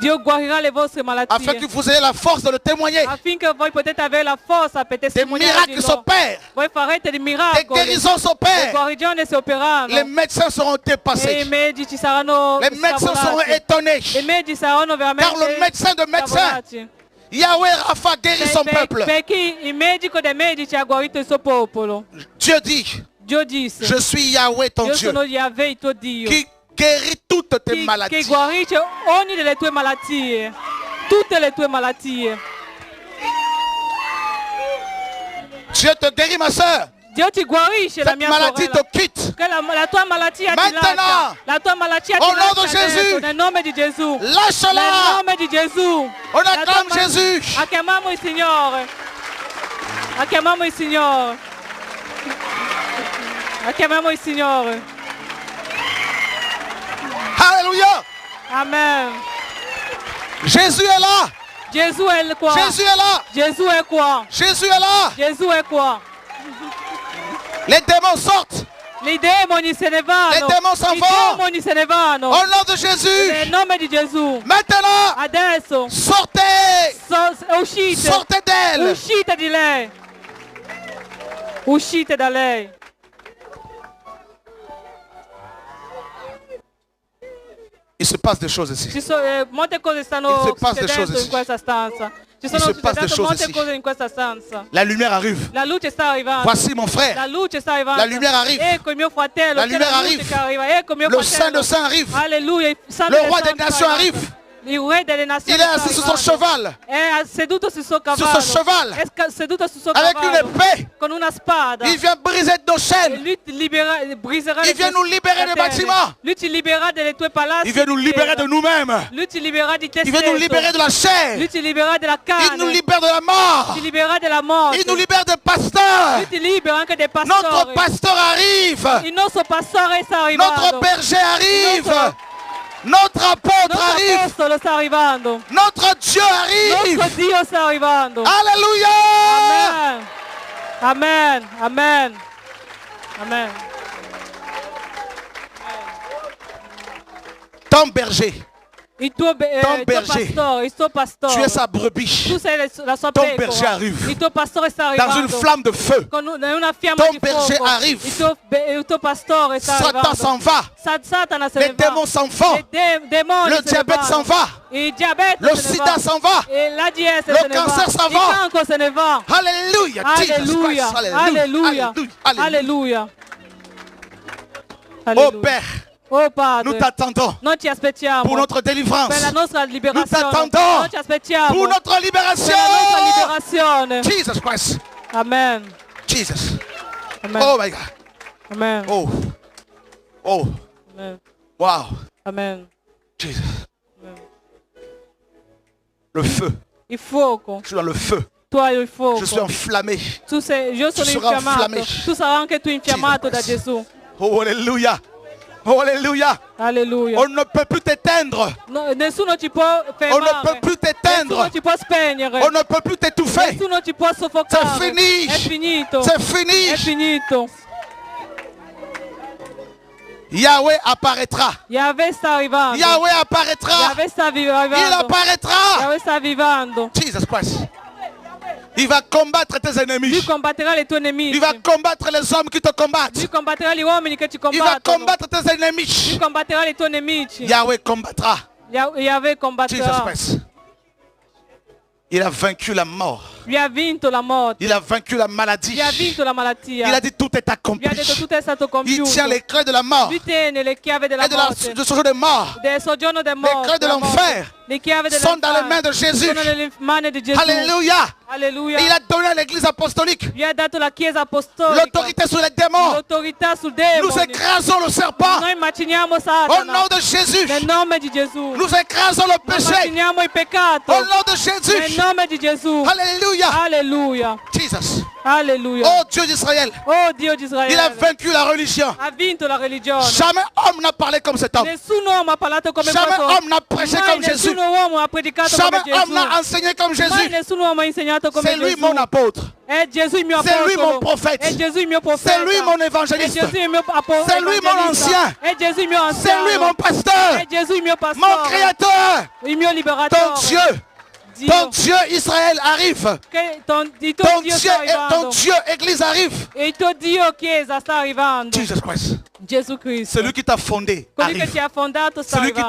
Dio guarirà le vostre malattie. Afin que vous ayez la force de le témoigner. Affinché voi potete avere la forza per Des testimoniare di miracles loro. s'opèrent. Voi farete dei Des miracoli. guérisons Le s'opèrent. guarigioni si operanno. Les médecins seront E i dépassés. medici saranno Les médecins seront scavolati. étonnés. I medici saranno veramente Car le médecin de médecins, scavolati. Yahweh Rapha, guérit son peuple. Perché il medico dei medici ha guarito il suo popolo. Dieu dit, Dio disse, je suis Yahweh ton io Dieu, sono Yahweh il tuo Dio, qui guérit toutes tes che maladies. guarisce ogni delle tue malattie, tutte le tue malattie. Dieu te guérit, ma soeur. Dio ti guarisce la Cette mia maladie sorella. te quitte. Che la tua malattia ti Maintenant, lascia. La tua malattia au ti nom de lascia Jésus, adesso, nel nome di Gesù. Nel Lâche-la. nome di Gesù. On La tua acclame Jésus. Acclamiamo il Signore. Acclamiamo il Signore. Acclamiamo il Signore. Alléluia. Amen. Jésus est là. Gesù è qua. Jésus est là. Gesù è qua. Jésus est là. Gesù è qua. Les démons sortent. I demoni se ne vanno. Les démons s'en I vont. demoni se ne vanno. Au nom de Jésus. Nel nome di Gesù. Maintenant, Adesso sortez. uscite. Sortez d'elle. Uscite di lei. Uscite da lei. Il se passe des choses ici. Molte cose Il stanno se passe des succedendo choses in questa stanza. Ci sono se passe des succedendo choses molte ici. cose in questa stanza. La lumière arrive. La luce sta arrivando. Voici mon frère. La luce sta arrivando. La lumière arrive. Ecco il mio fratello. La c'è lumière luce arrive. che arriva. Ecco il mio Le fratello. Saint de Saints arrive. Alleluia. Il Santo Le dei roi des Santi nations sta arrive. arrivando. il re delle nazioni Il est assis sta sur son arrivando. cheval. È seduto sul suo Sur cavallo. son cheval. È seduto sul suo Avec une cavallo. épée. Con una spada. Il vient briser nos E chaînes. lui ti briserà Il le vient tue nous libérer des catene. bâtiments. Lui ti libererà delle tue palazzi. Il vient nous di libérer chiesa. de nous-mêmes. Lui ti libererà di te Il vient nous stesso. libérer de la chair. Lui ti libererà della Il carne. nous libère de la mort. Ti libererà della morte. Il nous libère des pasteurs. Lui ti libera anche dei Notre pastori. pasteur arrive. Il nostro pastore sta arrivando. Notre berger arrive. Notre- Notre apôtre Nostro arrive. apostolo sta arrivando. Notre Dieu arrive. Nostro Dio sta arrivando. Alléluia. Amen. Amen. Amen. Ton berger, Il tuo berger. pastore, il suo pastore. tu es sa brebis. Tu sei la sua Ton pecora. berger arrive. Il tuo pastore sta Dans arrivando. une flamme de feu. Con una fiamma Ton di berger fuoco. arrive. Il tuo pastore sta Satan arrivando. s'en va. Satana se Les ne va. démons s'en vont. Les démoni Le se ne diabète vanno. s'en va. Il diabete Le se ne sida va. s'en va. E l'AIDS Le se ne cancer va. s'en Il va. cancro se ne va. Alléluia. Jesus Alléluia. Christ. Alléluia. Alléluia. Alléluia. Oh Alléluia. Père, Oh nous Padre, t'attendons noi ti aspettiamo pour notre délivrance. per la nostra liberazione. Nous t'attendons Noi ti aspettiamo Pour notre per libération. la nostra liberazione. Jesus Christ. Amen. Jesus. Amen. Oh my God. Amen. Oh. Oh. Amen. Wow. Amen. Jesus. Amen. Le feu. Il fuoco. Je suis dans le feu. Tu hai il fuoco. Je suis enflammé. Io sono seras infiammato. inflammé. Tu sarai anche tu infiammato da Jesus. Gesù. Oh, alléluia. Oh, alléluia. Alleluia. On ne peut plus t'éteindre. No, nessuno ci può On fermare. ne peut plus Nessuno t'éteindre. ci può spegnere. On ne peut plus t'étouffer. Nessuno ci può soffocare. C'est fini. È finito. C'est È fini. finito. Yahweh apparaîtra. Yahweh sta arrivando. Yahweh apparaîtra. Yahweh sta vivendo. Il apparaîtra. Yahweh sta vivendo. Jesus Christ. Il va combattre tes Lui ennemis. combatterà i tuoi nemici. Il va combattre les hommes qui te combattent. Lui combatterà gli uomini che ci Il va combattono. combattre tes Lui ennemis. combatterà i tuoi nemici. Yahweh combattra. Yahweh Jesus combatterà. Christ. Il a vaincu la mort. Lui ha vinto la morte. Il a vaincu la maladie. Lui ha vinto la malattia. Il a dit tout est Lui accompli. ha detto tutto è stato Il compiuto. tient les clés de la mort Lui tiene le chiavi della et de, la, morte. de ce jour de mort. Del soggiorno del Les morte. clés de della morte. l'enfer Le chiavi sont dans les mains de Jésus. Sono nelle mani di Gesù. Alléluia. Alleluia. Il a donné à l'église apostolique Lui ha dato la chiesa apostolica. l'autorité sur les démons. L'autorità sul Nous demone. écrasons le serpent Noi maciniamo au Satana. nom de Jésus. Nel nome di Gesù. Nous écrasons le Noi péché maciniamo il peccato. au nom de Nel Jésus. nome di Gesù. Alléluia. Alleluia. Jesus. Alleluia. Oh Dieu d'Israël. Oh Dio di Il a Israele. vaincu la religion. Ha vinto la religione. Jamais homme n'a parlé comme cet homme. Nessun uomo ha parlato come Jamais questo. homme n'a prêché Mai comme Jésus. nessun uomo ha predicato Jamais come homme n'a Gesù. enseigné comme Mai Jésus. nessun uomo ha insegnato come C'est lui Gesù. mon apôtre. È Gesù il mio C'est lui apostolo. mon prophète. È Gesù il mio profeta. C'est lui mon È évangéliste. Gesù il mio apostolo. C'est lui mon ancien. È Gesù il mio C'est lui anziano. mon pasteur. È Gesù il mio Mon pastore. créateur. Il mio Ton liberatore. Dieu. Dio. Ton Dieu Israël arrive. Il tuo Ton Dio Dieu, sta arrivando. ton Dieu Église arrive. E il tuo Dio chiesa sta arrivando. Jesus Christ. Gesù Cristo. Celui qui t'a fondé Colui che arrive. ti ha fondato sta Celui qui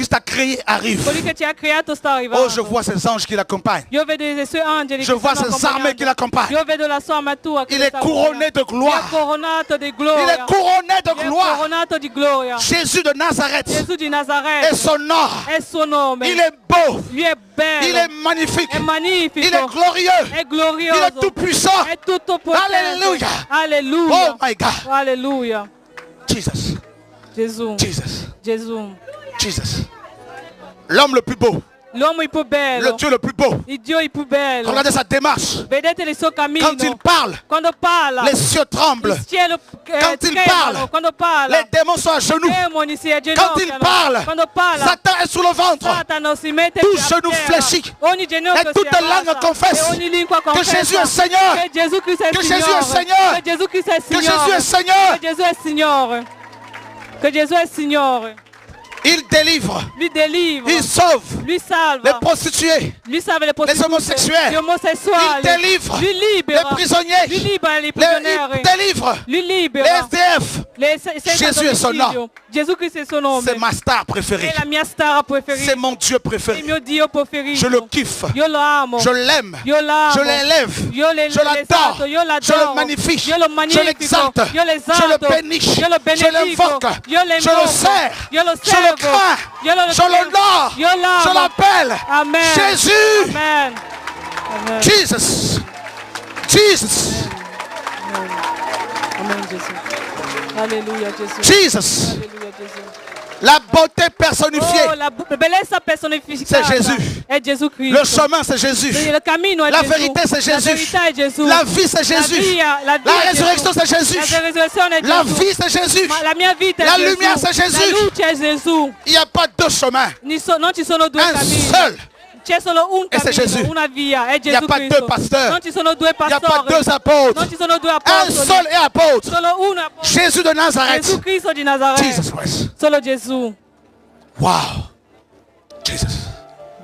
t'a créé arrive. Colui che ti ha creato sta arrivando. Oh, je vois ces anges qui l'accompagnent. Io vedo i suoi angeli Je che vois stanno ces armées qui accompagnando. l'accompagnent. Io vedo la sua armatura che Il lo est sta couronné de accompagnando. gloire. È coronato di Il gloria. est couronné de È gloire. coronato di gloria. Jésus de Nazareth Gesù di Nazareth. est son nom. È il suo nome. Il est beau. Lui è bello. Il est magnifique. È magnifico. Il est glorieux. È glorioso. Il est tout puissant. È tutto potente. Alleluia. Alleluia. Oh my God. Alleluia. Jesus. Gesù. Jesus. Gesù. Jesus. L'homme le plus beau. L'uomo il più bello. Le Dieu le plus beau. Il Dio il più bello. Regardez sa démarche. Vedete il suo cammino. Quand il parle, Quando parla. les cieux tremblent. Il cielo Quand il tremano. parle, Quando parla. les démons sont à genoux. I demoni si Quand il agginocchiano. parle, Quando parla. Satan est sur le ventre. Satano si mette Tout a genou terra. fléchit. Ogni ginocchio Et toute si langue abbassa. confesse E ogni lingua que confessa Jésus est Seigneur. che Gesù Cristo è Que Signore. Jésus est Seigneur. Che Gesù Cristo è Que Signore. Jésus est Seigneur. Che Gesù è Signore. Che Gesù è Signore. Il délivre. Lui delivra. Il sauve Lui salva. les prostituées. Lui salva le prostitute. homosessuels. Gli omosessuali. Il délivre Lui libera. les prisonniers. Lui libera i Il prigionieri. délivre Lui les libera. SDF. Gesù è il suo nome. Gesù Cristo è il suo nome. C'est ma star préférée. È la mia star preferita. C'est mon Dieu È il préféré. mio Dio preferito. Je le kiffe. Io lo amo. Je l'aime. Io l'amo. Je l'élève. Io Je l'adore. Io l'adoro. Je le magnifie. Io lo Je magnifico. l'exalte. Io Je le l'esalto. bénis. Io lo Je benedico. l'invoque. Io Je le sers. Io lo Je le servo. crains, je l'honore, je l'appelle. Amen. Jésus. Amen. Amen. Jesus. Jesus. Amen. Amen, Jésus. Alléluia, Jésus. Jesus. Alléluia, Jésus. La beauté personnifiée, Oh, la bellezza personificata c'est Jésus. è Gesù Cristo. Le chemin, c'est Jésus. Il cammino è La Gesù. vérité, c'est La Jésus. verità è Gesù. La vie, c'est Jésus. La La résurrection, c'est Jésus. La resurrezione è La Gesù. vie, c'est Jésus. Ma la mia vita è La Gesù. lumière, c'est Jésus. La luce è Gesù. Il n'y a pas deux chemins. Non ci sono due Un cammini. seul. C'è solo un E c'est Jésus. cammino, una via, è Il n'y a Gesù pas Cristo. deux pasteurs. Non ci sono due Il n'y a pas pastori. deux apôtres. Non ci sono due Un apostoli. seul est apôtre. Solo un apostolo. Jésus de Nazareth. Gesù Cristo di Nazareth. Jesus Christ. Solo Gesù. Wow. Jesus.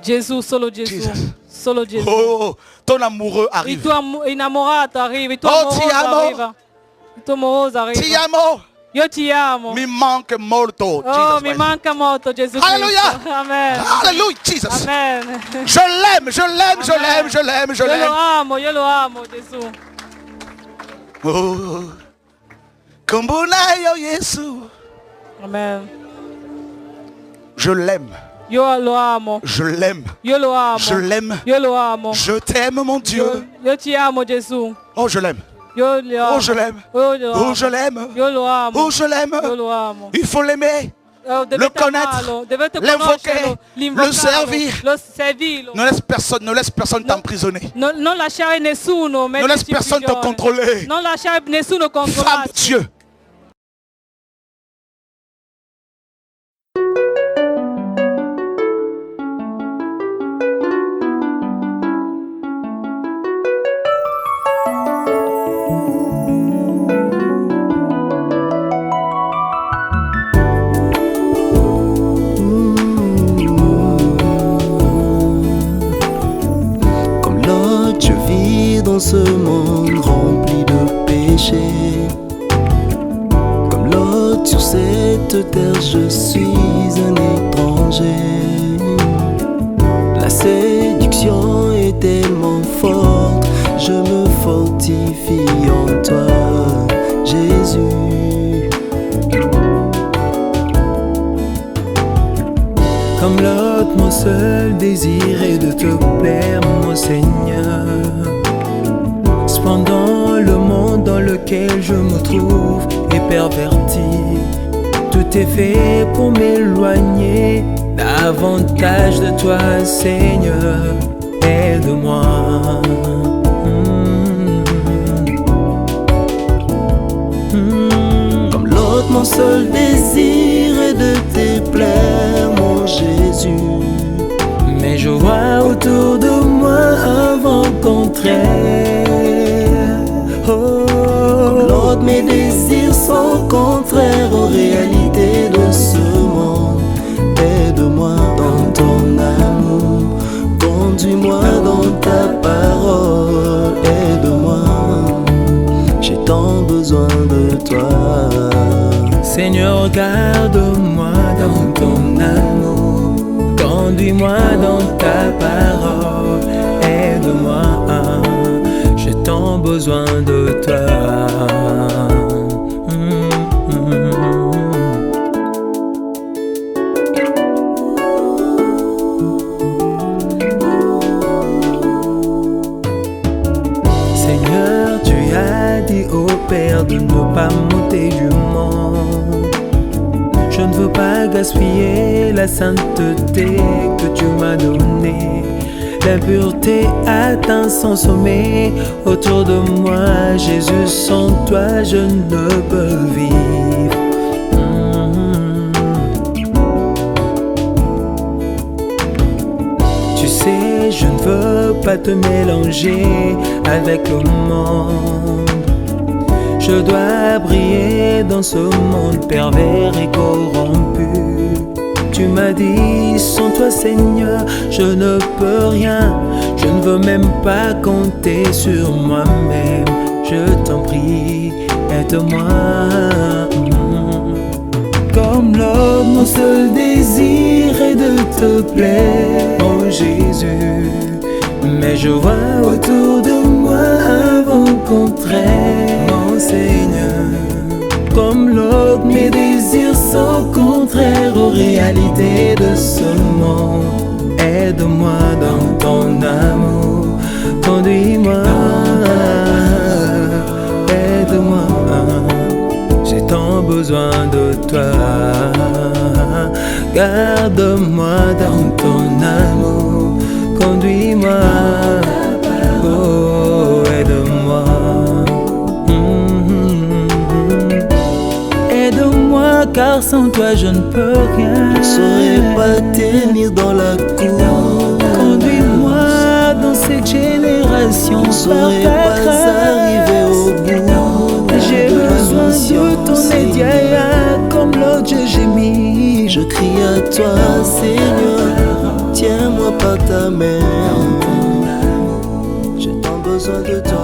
Gesù, solo Gesù. Jesus. Solo Gesù. Oh, ton amoureux Il arrive. tuo innamorato arriva, il tuo Oh, ti amoroso amo. arriva. Il tuo amoroso arriva. Ti amo. Io ti amo. Mi manque molto. Oh, Jesus mi Christ. manca molto Gesù Alléluia. Cristo. Amen. Hallelujah, Jesus. Amen. Je l'aime, je l'aime, je l'aime, je l'aime, je l'aime. Io lo amo Gesù. Oh, Kombunayo Yesu. Amen. Je l'aime, Io lo amo. je l'aime, Io lo amo. je l'aime. Io lo amo. Je t'aime, mon Dieu. Io ti amo Gesù. Oh, je l'aime. Io lo amo. Oh, je l'aime. Io lo amo. Oh, je l'aime. Io lo amo. Oh, je Io l'aime. lo amo. Il faut l'aimer, Oh, le connaître, dovete l'invoquer, conoscerlo, le l'invocarlo, servir. lo servirlo. Ne laisse personne t'emprisonner. Non lasciare nessuno Ne laisse metterci in personne te prigione. contrôler. Non lasciare nessuno Femme controllarti. Dieu. Comme l'autre, je vis dans ce monde rempli de péchés. Comme l'autre, sur cette terre, je suis un étranger. La séduction est tellement forte, je me fortifie en toi, Jésus. Comme l'autre, mon seul désir est de te plaire, mon Seigneur. Cependant, le monde dans lequel je me trouve est perverti. Tout est fait pour m'éloigner davantage de toi, Seigneur. Aide-moi. Comme l'autre, mon seul désir est de te plaire, mon Jésus. Mais je vois autour de moi un vent contraire. Oh, comme l'autre, mes désirs sont contraires aux réalités de ce monde. Aide-moi dans ton amour, conduis-moi dans ta parole. Aide-moi, j'ai tant besoin de toi. Seigneur, garde-moi dans ton amour, conduis-moi dans ta parole. Aide-moi, j'ai tant besoin de toi. Seigneur, tu as dit au Père de ne pas m'ôter du monde. Je ne veux pas gaspiller la sainteté que tu m'as donnée. L'impureté atteint son sommet autour de moi. Jésus, sans toi, je ne peux vivre. Tu sais, je ne veux pas te mélanger avec le monde. Je dois briller dans ce monde pervers et corrompu. Tu m'as dit, sans toi Seigneur, je ne peux rien. Je ne veux même pas compter sur moi-même. Je t'en prie, aide-moi. Comme l'homme, mon seul désir est de te plaire, oh Jésus. Mais je vois autour de moi un vent contraire, mon Seigneur. comme l'autre. Mes désirs sont contraires aux réalités de ce monde. Aide-moi dans ton amour, conduis-moi. Aide-moi, j'ai tant besoin de toi. Garde-moi dans ton amour, conduis-moi. Oh, aide-moi. Aide-moi car sans toi je ne peux rien. Je ne saurais pas tenir dans la cour. Conduis-moi dans cette génération. Je ne saurais pas arriver au bout. J'ai besoin de ton aide, yaya, comme l'autre je gémis. Je crie à toi, Seigneur, tiens-moi par ta main. J'ai tant besoin de toi.